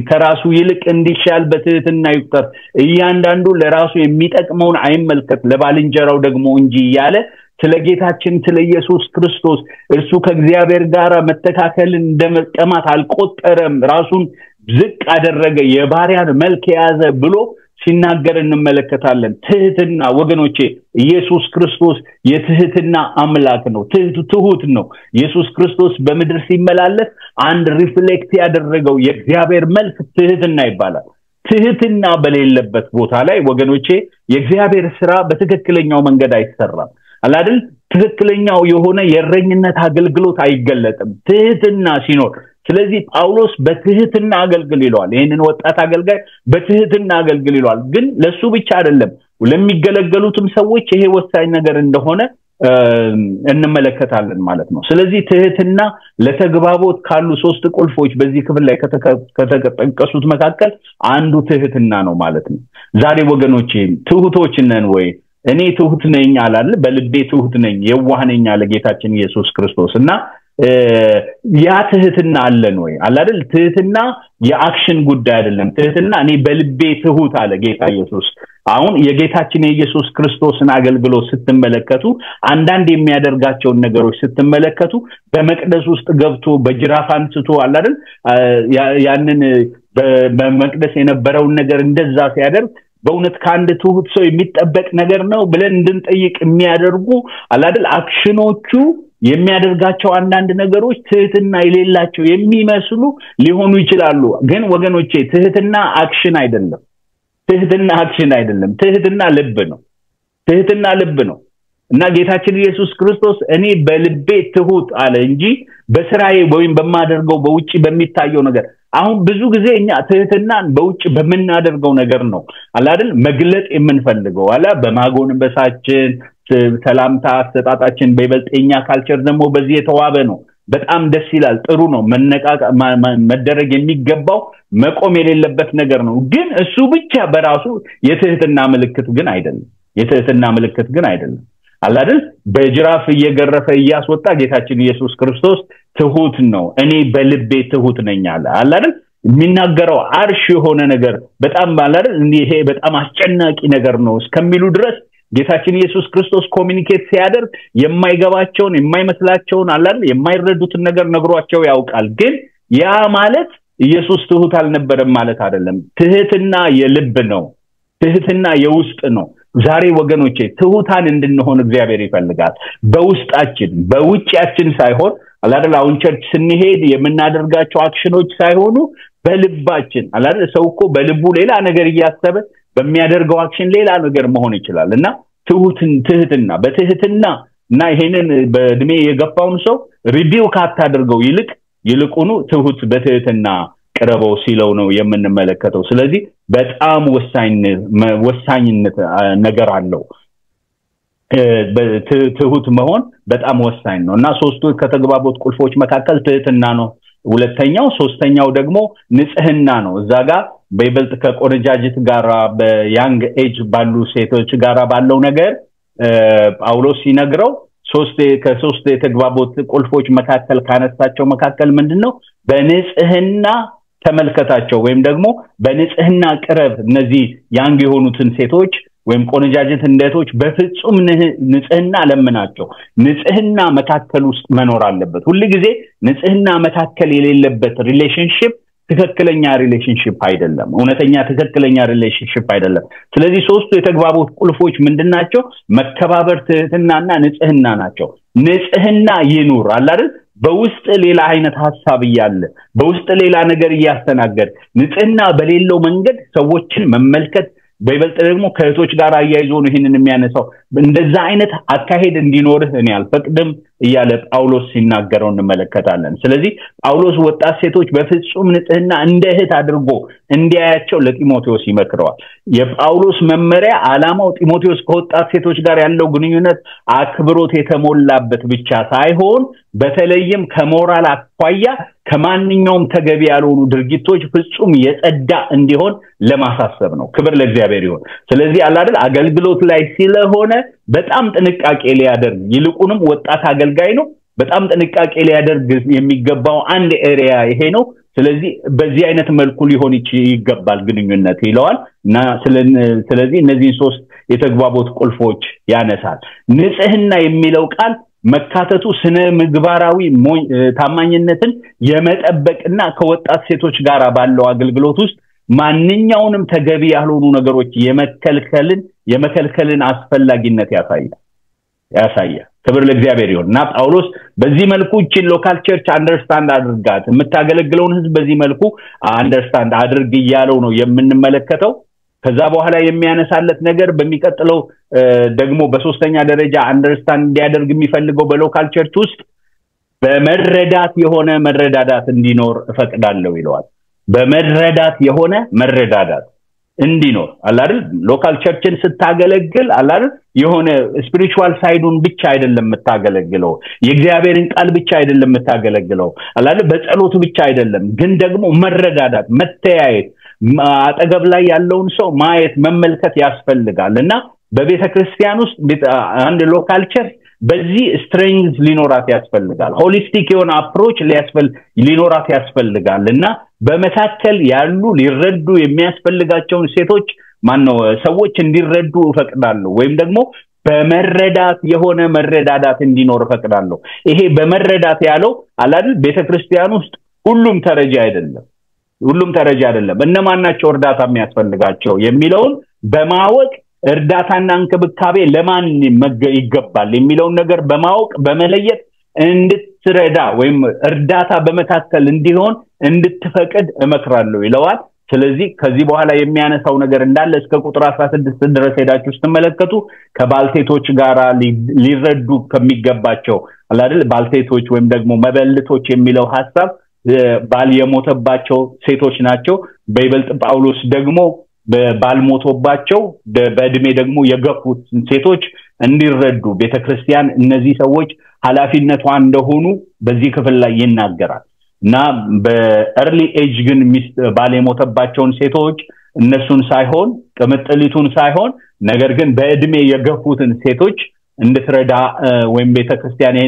ከራሱ ይልቅ እንዲሻል በትህትና ይቁጠር እያንዳንዱ ለራሱ የሚጠቅመውን አይመልከት ለባልንጀራው ደግሞ እንጂ ያለ ስለ ጌታችን ስለ ኢየሱስ ክርስቶስ እርሱ ከእግዚአብሔር ጋር መተካከልን እንደመቀማት አልቆጠረም ራሱን ዝቅ አደረገ የባሪያን መልክ ያዘ ብሎ ሲናገር እንመለከታለን ትህትና ወገኖቼ ኢየሱስ ክርስቶስ የትህትና አምላክ ነው ትሁት ነው ኢየሱስ ክርስቶስ በመድር ሲመላለስ አንድ ሪፍሌክት ያደረገው የእግዚአብሔር መልክ ትህትና ይባላል ትህትና በሌለበት ቦታ ላይ ወገኖቼ የእግዚአብሔር ሥራ በትክክለኛው መንገድ አይሰራም አላድል ትክክለኛው የሆነ የረኝነት አገልግሎት አይገለጥም ትህትና ሲኖር ስለዚህ ጳውሎስ በትህትና አገልግል ይሏል ይሄንን ወጣት አገልጋይ በትህትና አገልግል ይሏል ግን ለሱ ብቻ አይደለም ለሚገለገሉትም ሰዎች ይሄ ወሳኝ ነገር እንደሆነ እንመለከታለን ማለት ነው ስለዚህ ትህትና ለተግባቦት ካሉ ሶስት ቁልፎች በዚህ ክፍል ላይ ከተጠቀሱት መካከል አንዱ ትህትና ነው ማለት ነው ዛሬ ወገኖቼ ትሁቶች ነን ወይ እኔ ትሁት ነኝ አላል በልቤ ትሁት ነኝ የዋህ ነኝ አለ ጌታችን ኢየሱስ ክርስቶስና ያ ትህትና አለን ወይ አላደል ትህትና የአክሽን ጉዳይ አይደለም ትህትና እኔ በልቤ ትሁት አለ ጌታ ኢየሱስ አሁን የጌታችን የኢየሱስ ክርስቶስን አገልግሎት ስትመለከቱ አንዳንድ የሚያደርጋቸው ነገሮች ስትመለከቱ በመቅደስ ውስጥ ገብቶ በጅራፍ አንስቶ አላደል ያንን በመቅደስ የነበረው ነገር እንደዛ ሲያደርግ በእውነት ካንድ ትሁት ሰው የሚጠበቅ ነገር ነው ብለን እንድንጠይቅ የሚያደርጉ አላደል አክሽኖቹ የሚያደርጋቸው አንዳንድ ነገሮች ትህትና የሌላቸው የሚመስሉ ሊሆኑ ይችላሉ ግን ወገኖቼ ትህትና አክሽን አይደለም ትህትና ልብ ነው እና ጌታችን ኢየሱስ ክርስቶስ እኔ በልቤ ትሁት አለ እንጂ በስራዬ ወይም በማደርገው በውጪ በሚታየው ነገር አሁን ብዙ ጊዜ እኛ ትህትናን በውጪ በመናደርገው ነገር ነው አላደል መግለጥ የምንፈልገው አላ በማጎንበሳችን ሰላምታ አስተጣጣችን በይበልጥኛ ካልቸር ደግሞ በዚህ የተዋበ ነው በጣም ደስ ይላል ጥሩ ነው መደረግ የሚገባው መቆም የሌለበት ነገር ነው ግን እሱ ብቻ በራሱ የትህትና ምልክት ግን አይደለም አላደል በጅራፍ እየገረፈ ያስወጣ ጌታችን ኢየሱስ ክርስቶስ ትሁት ነው እኔ በልቤ ትሁት ነኝ አለ አላደል የሚናገረው አርሽ የሆነ ነገር በጣም አላደል ይሄ በጣም አስጨናቂ ነገር ነው እስከሚሉ ድረስ ጌታችን ኢየሱስ ክርስቶስ ኮሚኒኬት ሲያደርግ የማይገባቸውን የማይመስላቸውን አላል የማይረዱትን ነገር ነግሯቸው ያውቃል ግን ያ ማለት ኢየሱስ ትሁት አልነበረም ማለት አይደለም ትህትና የልብ ነው ትህትና የውስጥ ነው ዛሬ ወገኖቼ ትሁታን እንድንሆን እግዚአብሔር ይፈልጋል በውስጣችን በውጪያችን ሳይሆን አላል አሁን ቸርች ስንሄድ የምናደርጋቸው አክሽኖች ሳይሆኑ በልባችን አላል ሰውኮ በልቡ ሌላ ነገር ያያሰበ በሚያደርገው አክሽን ሌላ ነገር መሆን ይችላልና ትህትና በትህትና እና ይሄንን በእድሜ የገፋውን ሰው ሪቪው ካታደርገው ይልቁኑ ትሁት በትህትና ቀረበው ሲለው ነው የምንመለከተው ስለዚህ በጣም ወሳኝነት ነገር አለው ትሁት መሆን በጣም ወሳኝ ነውና ሶስቱ ከተግባቦት ቁልፎች መካከል ትህትና ነው ሁለተኛው ሶስተኛው ደግሞ ንጽህና ነው እዛጋ በይበልጥ ከቆነጃጅት ጋራ በያንግ ኤጅ ባሉ ሴቶች ጋራ ባለው ነገር ጳውሎስ ሲነግረው ከሶስት የተግባቦት ቁልፎች መካከል ካነሳቸው መካከል ምንድነው በንጽህና ተመልከታቸው ወይም ደግሞ በንጽህና ቅረብ እነዚህ ያንግ የሆኑትን ሴቶች ወይም ቆነጃጅት እንደቶች በፍጹም ንጽህና ለምናቸው ንጽህና መካከል ውስጥ መኖር አለበት ሁሉ ጊዜ ንጽህና መካከል የሌለበት ሪሌሽንሺፕ ትክክለኛ ሪሌሽንሺፕ አይደለም እውነተኛ ትክክለኛ ሪሌሽንሺፕ አይደለም ስለዚህ ሶስቱ የተግባቦት ቁልፎች ምንድናቸው መከባበር ትህትናና ንጽህና ናቸው ንጽህና ይኑር አይደል በውስጥ ሌላ አይነት ሐሳብ ይያለ በውስጥ ሌላ ነገር ያስተናገድ ንጽህና በሌለው መንገድ ሰዎችን መመልከት በይበልጥ ደግሞ ከእህቶች ጋር አያይዞ ነው ይሄንን የሚያነሳው እንደዛ አይነት አካሄድ እንዲኖርህ እኔ አልፈቅድም እያለ ጳውሎስ ሲናገረው እንመለከታለን ስለዚህ ጳውሎስ ወጣት ሴቶች በፍጹም ንጽህና እንደ እህት አድርጎ እንዲያያቸው ለጢሞቴዎስ ይመክረዋል የጳውሎስ መመሪያ ዓላማው ጢሞቴዎስ ከወጣት ሴቶች ጋር ያለው ግንኙነት አክብሮት የተሞላበት ብቻ ሳይሆን በተለይም ከሞራል አኳያ ከማንኛውም ተገቢ ያልሆኑ ድርጊቶች ፍጹም የጸዳ እንዲሆን ለማሳሰብ ነው ክብር ለእግዚአብሔር ይሁን ስለዚህ አላደል አገልግሎት ላይ ስለሆነ በጣም ጥንቃቄ ሊያደርግ ይልቁንም ወጣት አገልጋይ ነው በጣም ጥንቃቄ ሊያደርግ የሚገባው አንድ ኤሪያ ይሄ ነው ስለዚህ በዚህ አይነት መልኩ ሊሆን ይገባል ግንኙነት ይለዋል እና ስለዚህ እነዚህ ሶስት የተግባቦት ቁልፎች ያነሳል ንጽህና የሚለው ቃል መካተቱ ስነ ምግባራዊ ታማኝነትን የመጠበቅና ከወጣት ሴቶች ጋር ባለው አገልግሎት ውስጥ ማንኛውንም ተገቢ ያልሆኑ ነገሮች የመከልከልን አስፈላጊነት ያሳያል ክብር ለእግዚአብሔር ይሁንና ጳውሎስ በዚህ መልኩ እቺን ሎካል ቸርች አንደርስታንድ አድርጋት የምታገለግለውን ህዝብ በዚህ መልኩ አንደርስታንድ አድርግ ይያለው ነው የምንመለከተው ከዛ በኋላ የሚያነሳለት ነገር በሚቀጥለው ደግሞ በሶስተኛ ደረጃ አንደርስታንድ እንዲያደርግ የሚፈልገው በሎካል ቸርች ውስጥ በመረዳት የሆነ መረዳዳት እንዲኖር እፈቅዳለሁ ይለዋል በመረዳት የሆነ መረዳዳት እንዲኖር አላል ሎካል ቸርችን ስታገለግል አላል የሆነ ስፒሪቹዋል ሳይዱን ብቻ አይደለም የምታገለግለው የእግዚአብሔርን ቃል ብቻ አይደለም የምታገለግለው አላል በጸሎት ብቻ አይደለም ግን ደግሞ መረዳዳት መተያየት አጠገብ ላይ ያለውን ሰው ማየት መመልከት ያስፈልጋልና በቤተክርስቲያን ውስጥ አንድ ሎካል ቸርች በዚህ ስትሬንግዝ ሊኖራት ያስፈልጋል ሆሊስቲክ የሆነ አፕሮች ሊኖራት ያስፈልጋልና በመካከል ያሉ ሊረዱ የሚያስፈልጋቸውን ሴቶች ሰዎች እንዲረዱ እፈቅዳለሁ ወይም ደግሞ በመረዳት የሆነ መረዳዳት እንዲኖር እፈቅዳለሁ ይሄ በመረዳት ያለው አላል ቤተክርስቲያን ውስጥ ሁሉም ተረጂ አይደለም እነማናቸው እርዳታ የሚያስፈልጋቸው የሚለውን በማወቅ እርዳታና እንክብካቤ ለማን ይገባል የሚለውን ነገር በማወቅ በመለየት እንድትረዳ ወይም እርዳታ በመካከል እንዲሆን እንድትፈቅድ እመክራለሁ ይለዋል ስለዚህ ከዚህ በኋላ የሚያነሳው ነገር እንዳለ እስከ ቁጥር 16 ድረስ ሄዳችሁ ስትመለከቱ ከባልቴቶች ጋራ ሊረዱ ከሚገባቸው አይደል ባልቴቶች ወይም ደግሞ መበልቶች የሚለው ሐሳብ ባል የሞተባቸው ሴቶች ናቸው በይበልጥ ጳውሎስ ደግሞ ባልሞቶባቸው በእድሜ ደግሞ የገፉት ሴቶች እንዲረዱ ቤተክርስቲያን እነዚህ ሰዎች ኃላፊነቷ እንደሆኑ በዚህ ክፍል ላይ ይናገራል እና በኤርሊ ኤጅ ግን ባል የሞተባቸውን ሴቶች እነሱን ሳይሆን ቅምጥሊቱን ሳይሆን ነገር ግን በእድሜ የገፉትን ሴቶች እንድትረዳ ወይም ቤተክርስቲያን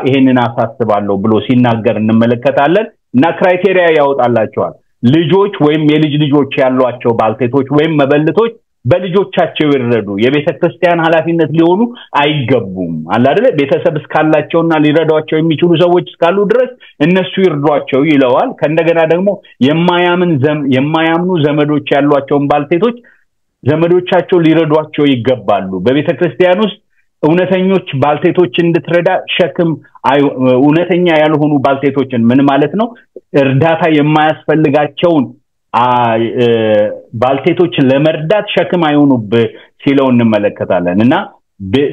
ይሄንን አሳስባለሁ ብሎ ሲናገር እንመለከታለን እና ክራይቴሪያ ያወጣላቸዋል ልጆች ወይም የልጅ ልጆች ያሏቸው ባልቴቶች ወይም መበልቶች በልጆቻቸው ይረዱ የቤተክርስቲያን ኃላፊነት ሊሆኑ አይገቡም አይደል ቤተሰብ እስካላቸውና ሊረዷቸው የሚችሉ ሰዎች እስካሉ ድረስ እነሱ ይርዷቸው ይለዋል ከእንደገና ደግሞ የማያምኑ ዘመዶች ያሏቸው ባልቴቶች ዘመዶቻቸው ሊረዷቸው ይገባሉ በቤተክርስቲያን ውስጥ እውነተኞች ባልቴቶች እንድትረዳ ሸክም እውነተኛ ያልሆኑ ባልቴቶችን ምን ማለት ነው እርዳታ የማያስፈልጋቸውን ባልቴቶች ለመርዳት ሸክም አይሆኑብ ሲለው እንመለከታለን እና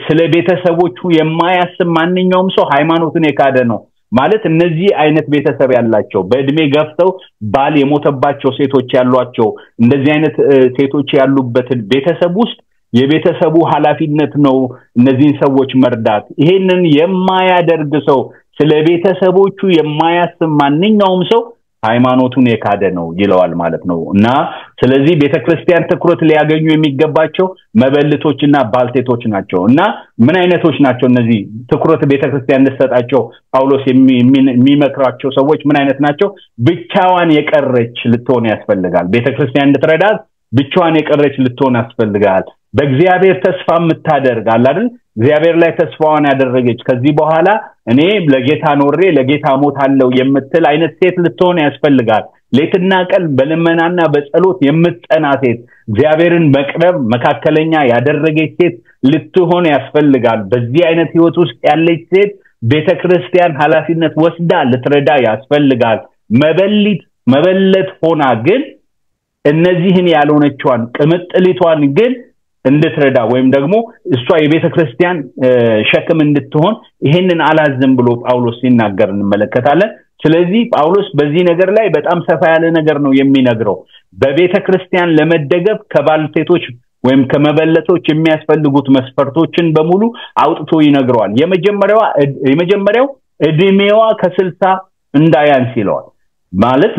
ስለ ቤተሰቦቹ የማያስብ ማንኛውም ሰው ሃይማኖቱን የካደ ነው ማለት እነዚህ አይነት ቤተሰብ ያላቸው በእድሜ ገፍተው ባል የሞተባቸው ሴቶች ያሏቸው እንደዚህ አይነት ሴቶች ያሉበት ቤተሰብ ውስጥ የቤተሰቡ ኃላፊነት ነው እነዚህን ሰዎች መርዳት ይሄንን የማያደርግ ሰው ስለ ቤተሰቦቹ የማያስብ ማንኛውም ሰው ሃይማኖቱን የካደ ነው ይለዋል ማለት ነው እና ስለዚህ ቤተክርስቲያን ትኩረት ሊያገኙ የሚገባቸው መበልቶችና ባልቴቶች ናቸው እና ምን አይነቶች ናቸው እነዚህ ትኩረት ቤተክርስቲያን እንድትሰጣቸው ጳውሎስ የሚመክራቸው ሰዎች ምን አይነት ናቸው ብቻዋን የቀረች ልትሆን ያስፈልጋል ቤተክርስቲያን እንድትረዳት ብቻዋን የቀረች ልትሆን ያስፈልጋል በእግዚአብሔር ተስፋ የምታደርግ አይደል እግዚአብሔር ላይ ተስፋዋን ያደረገች ከዚህ በኋላ እኔ ለጌታ ኖሬ ለጌታ ሞታለሁ የምትል አይነት ሴት ልትሆን ያስፈልጋል ሌትና ቀን በልመናና በጸሎት የምትጸና ሴት እግዚአብሔርን መቅረብ መካከለኛ ያደረገች ሴት ልትሆን ያስፈልጋል በዚህ አይነት ህይወት ውስጥ ያለች ሴት ቤተክርስቲያን ኃላፊነት ወስዳ ልትረዳ ያስፈልጋል መበለት ሆና ግን እነዚህን ያልሆነቿን ቅምጥሊቷን ግን እንድትረዳ ወይም ደግሞ እሷ የቤተክርስቲያን ሸክም እንድትሆን ይሄንን አላዝም ብሎ ጳውሎስ ሲናገር እንመለከታለን ስለዚህ ጳውሎስ በዚህ ነገር ላይ በጣም ሰፋ ያለ ነገር ነው የሚነግረው በቤተክርስቲያን ለመደገፍ ከባልቴቶች ወይም ከመበለቶች የሚያስፈልጉት መስፈርቶችን በሙሉ አውጥቶ ይነግረዋል የመጀመሪያው እድሜዋ ከ60 እንዳያንስ ይለዋል ማለት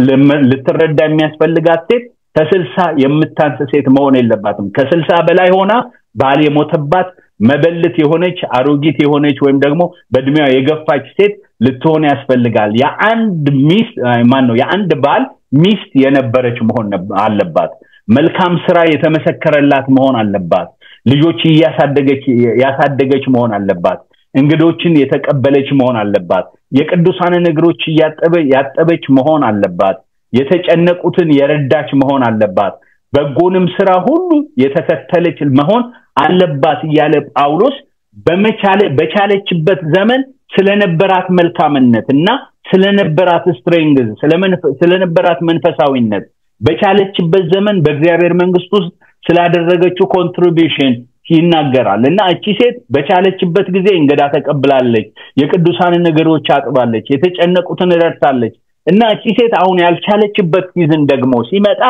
ልትረዳ የሚያስፈልጋት ሴት ከ60 የምታንስ ሴት መሆን የለባትም ከ60 በላይ ሆና ባል የሞተባት መበልት የሆነች አሮጊት የሆነች ወይም ደግሞ በእድሜዋ የገፋች ሴት ልትሆን ያስፈልጋል የአንድ ባል ሚስት የነበረች መሆን አለባት መልካም ስራ የተመሰከረላት መሆን አለባት ልጆች ያሳደገች መሆን አለባት እንግዶችን የተቀበለች መሆን አለባት የቅዱሳንን እግሮች ያጠበች መሆን አለባት የተጨነቁትን የረዳች መሆን አለባት በጎንም ስራ ሁሉ የተከተለች መሆን አለባት ያለ ጳውሎስ በቻለችበት ዘመን ስለነበራት መልካምነትና ስለነበራት ስትሬንግዝ ስለነበራት መንፈሳዊነት በቻለችበት ዘመን በእግዚአብሔር መንግስት ውስጥ ስላደረገችው ኮንትሪቢዩሽን ይናገራል እና እቺ ሴት በቻለችበት ጊዜ እንግዳ ተቀብላለች የቅዱሳንን ነገሮች አጥባለች የተጨነቁትን ረድታለች እና እቺ ሴት አሁን ያልቻለችበት ሲዝን ደግሞ ሲመጣ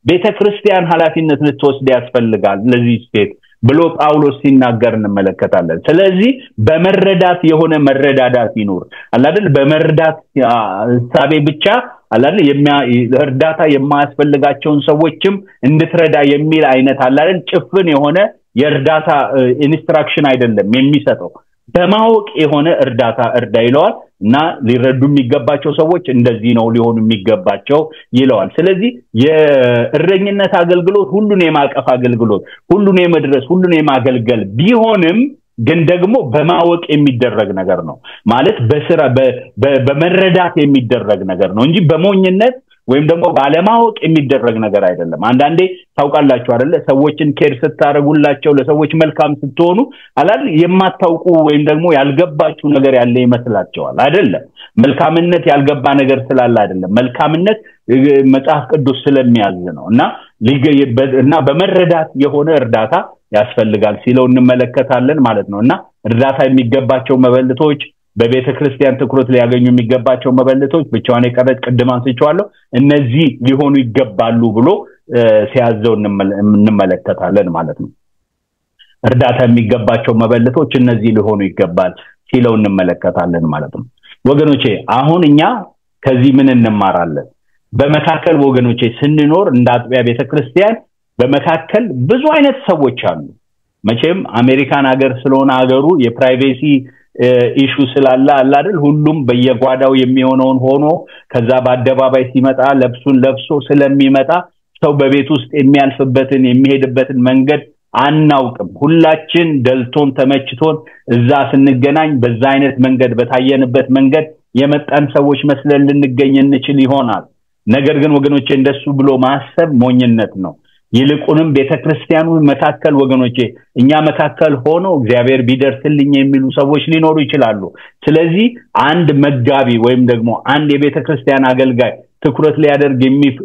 ቤተክርስቲያን ኃላፊነት ልትወስድ ያስፈልጋል ለዚህ ሴት ብሎ ጳውሎስ ሲናገር እንመለከታለን ስለዚህ በመረዳት የሆነ መረዳዳት ይኖር አይደል በመረዳት ሐሳቤ ብቻ አይደል እርዳታ የማያስፈልጋቸውን ሰዎችም እንድትረዳ የሚል አይነት አይደል ጭፍን የሆነ የእርዳታ ኢንስትራክሽን አይደለም የሚሰጠው በማወቅ የሆነ እርዳታ እርዳ ይለዋል እና ሊረዱ የሚገባቸው ሰዎች እንደዚህ ነው ሊሆኑ የሚገባቸው ይለዋል ስለዚህ የእረኝነት አገልግሎት ሁሉን የማቀፍ አገልግሎት ሁሉን የመድረስ ሁሉን የማገልገል ቢሆንም ግን ደግሞ በማወቅ የሚደረግ ነገር ነው ማለት በስራ በመረዳት የሚደረግ ነገር ነው እንጂ በሞኝነት ወይም ደግሞ ባለማወቅ የሚደረግ ነገር አይደለም አንዳንዴ ታውቃላችሁ አይደለ ሰዎችን ኬር ስታረጉላቸው ለሰዎች መልካም ስትሆኑ አላል የማታውቁ ወይም ደግሞ ያልገባችሁ ነገር ያለ ይመስላችኋል አይደለም መልካምነት ያልገባ ነገር ስላለ አይደለም መልካምነት መጽሐፍ ቅዱስ ስለሚያዝ ነው እና በመረዳት የሆነ እርዳታ ያስፈልጋል ሲለው እንመለከታለን ማለት ነውና እርዳታ የሚገባቸው መበልቶች በቤተክርስቲያን ትኩረት ሊያገኙ የሚገባቸው መበልቶች ብቻውን የቀረጥ ቅድም አንስቻለሁ እነዚህ ሊሆኑ ይገባሉ ብሎ ሲያዘው እንመለከታለን ማለት ነው እርዳታ የሚገባቸው መበልቶች እነዚህ ሊሆኑ ይገባል ሲለው እንመለከታለን ማለት ነው ወገኖቼ አሁን እኛ ከዚህ ምን እንማራለን በመካከል ወገኖቼ ስንኖር እንዳጥቢያ ቤተክርስቲያን በመካከል ብዙ አይነት ሰዎች አሉ መቼም አሜሪካን ሀገር ስለሆነ ሀገሩ የፕራይቬሲ ኢሹ ስላለ አይደል ሁሉም በየጓዳው የሚሆነውን ሆኖ ከዛ በአደባባይ ሲመጣ ለብሱን ለብሶ ስለሚመጣ ሰው በቤት ውስጥ የሚያልፍበትን የሚሄድበትን መንገድ አናውቅም ሁላችን ደልቶን ተመችቶን እዛ ስንገናኝ በዛ አይነት መንገድ በታየንበት መንገድ የመጣን ሰዎች መስለን ልንገኝ እንችል ይሆናል ነገር ግን ወገኖቼ እንደሱ ብሎ ማሰብ ሞኝነት ነው ይልቁንም ቤተክርስቲያኑ መካከል ወገኖቼ እኛ መካከል ሆኖ እግዚአብሔር ቢደርስልኝ የሚሉ ሰዎች ሊኖሩ ይችላሉ ስለዚህ አንድ መጋቢ ወይም ደግሞ አንድ የቤተክርስቲያን አገልጋይ ትኩረት ሊያደርግ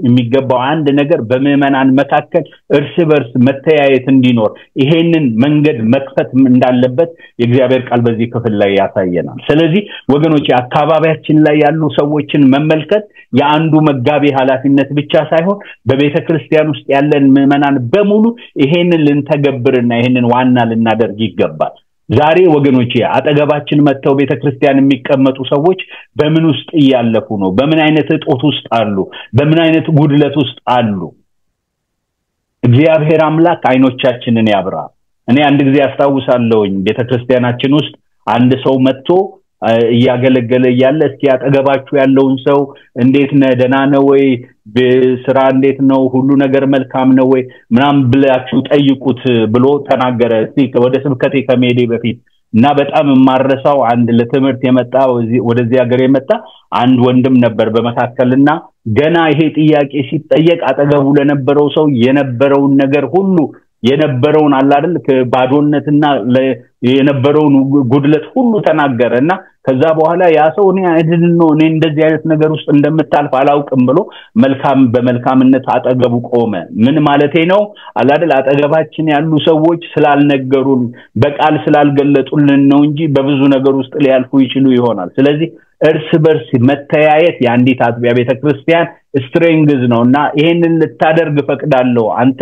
የሚገባው አንድ ነገር በመመናን መካከል እርስ በርስ መተያየት እንዲኖር ይሄንን መንገድ መክፈት እንዳለበት የእግዚአብሔር ቃል በዚህ ክፍል ላይ ያሳየናል ስለዚህ ወገኖቼ አካባቢያችን ላይ ያሉ ሰዎችን መመልከት የአንዱ መጋቢ ኃላፊነት ብቻ ሳይሆን በቤተክርስቲያን ውስጥ ያለን መመናን በሙሉ ይሄንን ልንተገብርና ይሄንን ዋና ልናደርግ ይገባል ዛሬ ወገኖቼ አጠገባችን መተው ቤተክርስቲያን የሚቀመጡ ሰዎች በምን ውስጥ ያለፉ ነው በምን አይነት እጦት ውስጥ አሉ በምን አይነት ጉድለት ውስጥ አሉ እግዚአብሔር አምላክ አይኖቻችንን ያብራ እኔ አንድ ጊዜ አስተዋውሳለሁኝ ቤተክርስቲያናችን ውስጥ አንድ ሰው መጥቶ ያገለገለ ያለ እስኪ አጠገባችሁ ያለውን ሰው እንዴት ነህ ደህና ነው ወይ በስራ እንዴት ነው ሁሉ ነገር መልካም ነው ወይ ምናም ብላችሁ ጠይቁት ብሎ ተናገረ እስኪ ወደ ስብከቴ ከመሄዴ በፊት እና በጣም ማረሳው አንድ ለትምህርት የመጣ ወደዚህ ሀገር የመጣ አንድ ወንድም ነበር በመካከልና ገና ይሄ ጥያቄ ሲጠየቅ አጠገቡ ለነበረው ሰው የነበረውን ነገር ሁሉ የነበረውን አይደል ከባዶነትና የነበረውን ጉድለት ሁሉ ተናገረና ከዛ በኋላ ያ ሰው እኔ እንደዚህ አይነት ነገር ውስጥ እንደምታልፍ አላውቅም ብሎ በመልካምነት አጠገቡ ቆመ ምን ማለቴ ነው አይደል አጠገባችን ያሉ ሰዎች ስላልነገሩን በቃል ስላልገለጡልን ነው እንጂ በብዙ ነገር ውስጥ ሊያልፉ ይችላሉ ይሆናል ስለዚህ እርስ በርስ መተያየት የአንዲት አጥቢያ ቤተክርስቲያን ስትሬንግዝ ነውና ይሄንን ልታደርግ ፈቅዳለሁ አንተ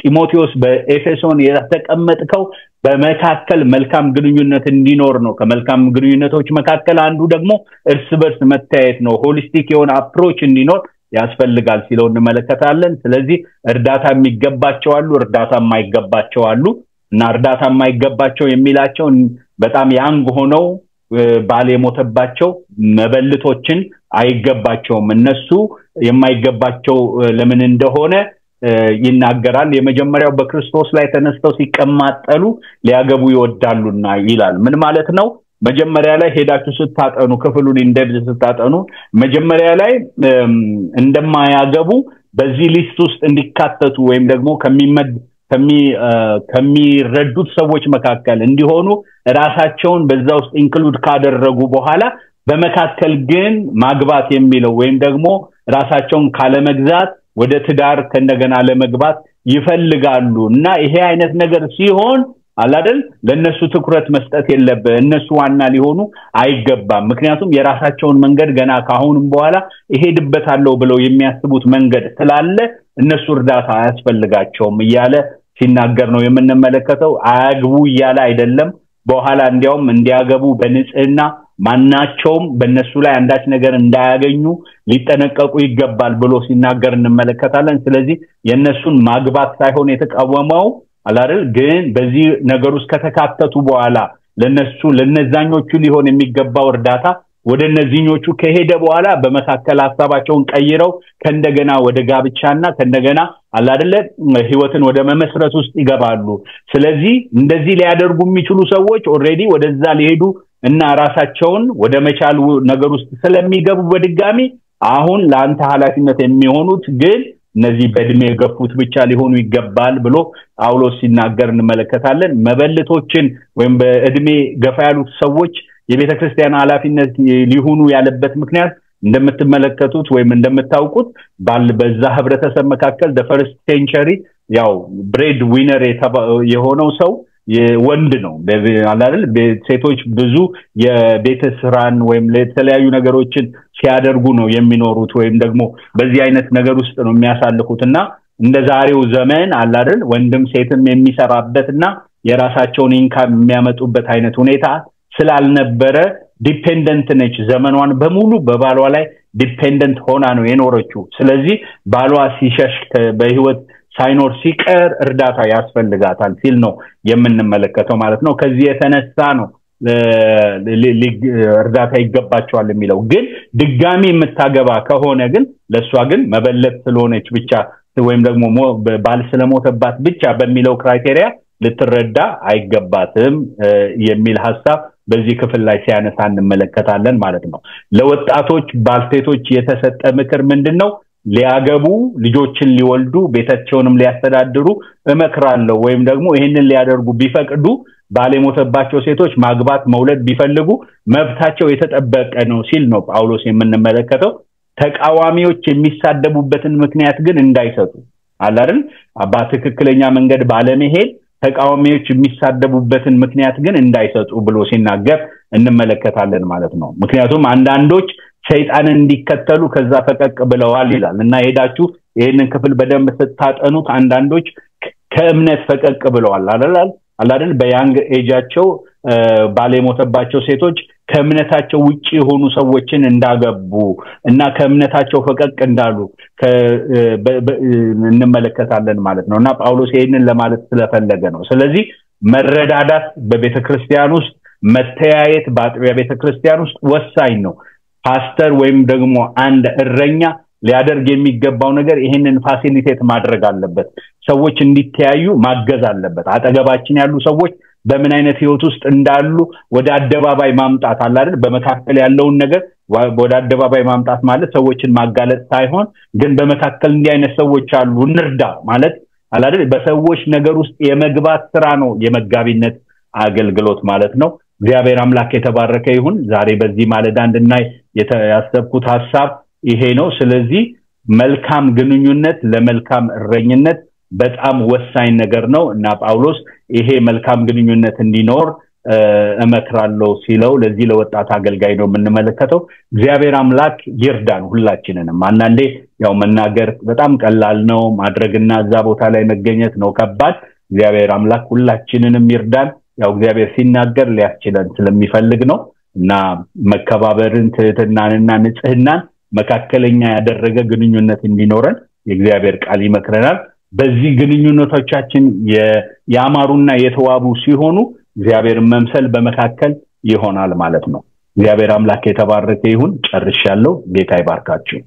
ጢሞቴዎስ በኤፌሶን የተቀመጥከው በመካከል መልካም ግንኙነት እንዲኖር ነው ከመልካም ግንኙነቶች መካከል አንዱ ደግሞ እርስ በርስ መተያየት ነው ሆሊስቲክ የሆነ አፕሮች እንዲኖር ያስፈልጋል ሲለው እንመለከታለን ስለዚህ እርዳታ የሚገባቸው አሉ እርዳታ የማይገባቸው አሉ እና እርዳታ የማይገባቸው የሚላቸው በጣም ያንግ ሆነው ባል የሞተባቸው መበልቶችን አይገባቸውም እነሱ የማይገባቸው ለምን እንደሆነ ይናገራል የመጀመሪያው በክርስቶስ ላይ ተነስተው ሲቀማጠሉ ሊያገቡ ይወዳሉና ይላል ምን ማለት ነው መጀመሪያ ላይ ሄዳችሁ ስታጠኑ ክፍሉን እንደብዝ ስታጠኑ መጀመሪያ ላይ እንደማያገቡ በዚህ ሊስት ውስጥ እንዲካተቱ ወይም ደግሞ ከሚረዱት ሰዎች መካከል እንዲሆኑ ራሳቸውን በዛ ውስጥ ኢንክሉድ ካደረጉ በኋላ በመካከል ግን ማግባት የሚለው ወይም ደግሞ ራሳቸውን ካለመግዛት ወደ ትዳር ከእንደገና ለመግባት ይፈልጋሉ እና ይሄ አይነት ነገር ሲሆን አላደል ለነሱ ትኩረት መስጠት የለበት እነሱ ዋና ሊሆኑ አይገባም ምክንያቱም የራሳቸውን መንገድ ገና ካሁንም በኋላ ይሄድበታለው ብለው የሚያስቡት መንገድ ስላለ እነሱ እርዳታ አያስፈልጋቸውም ይያለ ሲናገር ነው የምንመለከተው አያግቡ ይያለ አይደለም በኋላ እንዲያውም እንዲያገቡ በንጽህና ማናቸውም በእነሱ ላይ አንዳች ነገር እንዳያገኙ ሊጠነቀቁ ይገባል ብሎ ሲናገር እንመለከታለን ስለዚህ የነሱን ማግባት ሳይሆን የተቃወመው አላረል ግን በዚህ ነገር ውስጥ ከተካተቱ በኋላ ለነዛኞቹ ሊሆን የሚገባው እርዳታ ወደ እነዚህኞቹ ከሄደ በኋላ በመካከል ሐሳባቸውን ቀይረው ከእንደገና ወደ ጋብቻና ከእንደገና አላደለ ህይወትን ወደ መመስረት ውስጥ ይገባሉ ስለዚህ እንደዚህ ሊያደርጉ የሚችሉ ሰዎች ኦሬዲ ወደዛ ሊሄዱ እና ራሳቸውን ወደ መቻል ነገር ውስጥ ስለሚገቡ በድጋሚ አሁን ለአንተ ኃላፊነት የሚሆኑት ግን እነዚህ በእድሜ የገፉት ብቻ ሊሆኑ ይገባል ብሎ ጳውሎስ ሲናገር እንመለከታለን መበለቶችን ወይም በእድሜ ገፋ ያሉት ሰዎች የቤተክርስቲያን ኃላፊነት ሊሆኑ ያለበት ምክንያት እንደምትመለከቱት ወይም እንደምታውቁት በዛ ህብረተሰብ መካከል the first century ያው ብሬድ ዊነር የሆነው ሰው የወንድ ነው አላል ሴቶች ብዙ የቤተ ስራን ወይም ለተለያዩ ነገሮችን ሲያደርጉ ነው የሚኖሩት ወይም ደግሞ በዚህ አይነት ነገር ውስጥ ነው የሚያሳልፉትና እንደ ዛሬው ዘመን አላል ወንድም ሴትም የሚሰራበትና የራሳቸውን ኢንካም የሚያመጡበት አይነት ሁኔታ ስላልነበረ ዲፔንደንት ነች ዘመኗን በሙሉ በባሏ ላይ ዲፔንደንት ሆና ነው የኖረችው ስለዚህ ባሏ ሲሸሽ በህይወት ሳይኖር ሲቀር እርዳታ ያስፈልጋታል ሲል ነው የምንመለከተው ማለት ነው ከዚህ የተነሳ ነው እርዳታ ይገባቸዋል የሚለው ግን ድጋሚ የምታገባ ከሆነ ግን ለሷ ግን መበለት ስለሆነች ብቻ ወይም ደግሞ ባል ስለሞተባት ብቻ በሚለው ክራይቴሪያ ልትረዳ አይገባትም የሚል ሐሳብ በዚህ ክፍል ላይ ሲያነሳ እንመለከታለን ማለት ነው ለወጣቶች ባልቴቶች የተሰጠ ምክር ምንድነው ሊያገቡ ልጆችን ሊወልዱ ቤታቸውንም ሊያስተዳድሩ እመክራለሁ ወይም ደግሞ ይሄንን ሊያደርጉ ቢፈቅዱ ባለሞተባቸው ሴቶች ማግባት መውለድ ቢፈልጉ መብታቸው የተጠበቀ ነው ሲል ነው ጳውሎስ የምንመለከተው ተቃዋሚዎች የሚሳደቡበትን ምክንያት ግን እንዳይሰጡ አላርን በትክክለኛ መንገድ ባለመሄድ ተቃዋሚዎች የሚሳደቡበትን ምክንያት ግን እንዳይሰጡ ብሎ ሲናገር እንመለከታለን ማለት ነው ምክንያቱም አንዳንዶች ሰይጣንን እንዲከተሉ ከዛ ፈቀቅ ብለዋል ይላል እና ሄዳችሁ ይሄንን ክፍል በደንብ ስታጠኑት አንዳንዶች ከእምነት ፈቀቅ ብለዋል አላል በያንግ ኤጃቸው ባለሞተባቸው ሴቶች ከእምነታቸው ውጪ የሆኑ ሰዎችን እንዳገቡ እና ከእምነታቸው ፈቀቅ እንዳሉ እንመለከታለን ማለት ነውና ጳውሎስ ይሄንን ለማለት ስለፈለገ ነው ስለዚህ መረዳዳት በቤተክርስቲያን ውስጥ መተያየት በአጥቢያ ቤተክርስቲያን ውስጥ ወሳኝ ነው ፓስተር ወይም ደግሞ አንድ እረኛ ሊያደርግ የሚገባው ነገር ይሄንን ፋሲሊቴት ማድረግ አለበት ሰዎች እንዲተያዩ ማገዝ አለበት አጠገባችን ያሉ ሰዎች በምን አይነት ህይወት ውስጥ እንዳሉ ወደ አደባባይ ማምጣት አለ አይደል በመካከል ያለውን ነገር ወደ አደባባይ ማምጣት ማለት ሰዎችን ማጋለጥ ሳይሆን ግን በመካከል እንዲህ አይነት ሰዎች አሉ እንርዳ ማለት አለ አይደል በሰዎች ነገር ውስጥ የመግባት ስራ ነው የመጋቢነት አገልግሎት ማለት ነው እግዚአብሔር አምላክ የተባረከ ይሁን ዛሬ በዚህ ማለዳ እንድናይ ያሰብኩት ሐሳብ ይሄ ነው ስለዚህ መልካም ግንኙነት ለመልካም እረኝነት በጣም ወሳኝ ነገር ነው እና ጳውሎስ ይሄ መልካም ግንኙነት እንዲኖር እመክራለሁ ሲለው ለዚህ ለወጣት አገልጋይ ነው የምንመለከተው እግዚአብሔር አምላክ ይርዳን ሁላችንንም አንዳንዴ ያው መናገር በጣም ቀላል ነው ማድረግና እዛ ቦታ ላይ መገኘት ነው ከባድ እግዚአብሔር አምላክ ሁላችንንም ይርዳን ያው እግዚአብሔር ሲናገር ሊያስችለን ስለሚፈልግ ነው እና መከባበርን ትህትናንና ንጽህናን መካከለኛ ያደረገ ግንኙነት እንዲኖረን የእግዚአብሔር ቃል ይመክረናል በዚህ ግንኙነቶቻችን ያማሩና የተዋቡ ሲሆኑ እግዚአብሔርን መምሰል በመካከል ይሆናል ማለት ነው እግዚአብሔር አምላክ የተባረከ ይሁን። ጨርሻለሁ። ጌታ ይባርካችሁ።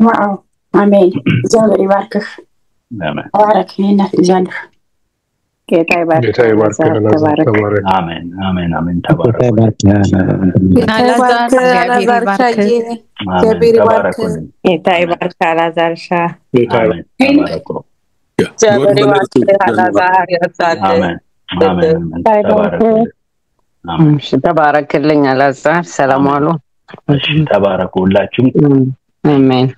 ዋው አሜን። እግዚአብሔር ይባርክህ። አሜን። ተባረክ። ይሄን ይዛልህ ጌታ ይባርክ። ተባረክ። አሜን አሜን አሜን። ተባረክ። ጌታ ይባርክ። አላዛርሻ አሜን። ተባረኩ። ተባረክልኝ አላዛር። ሰላም ዋሉ። ተባረኩ ሁላችሁም። አሜን።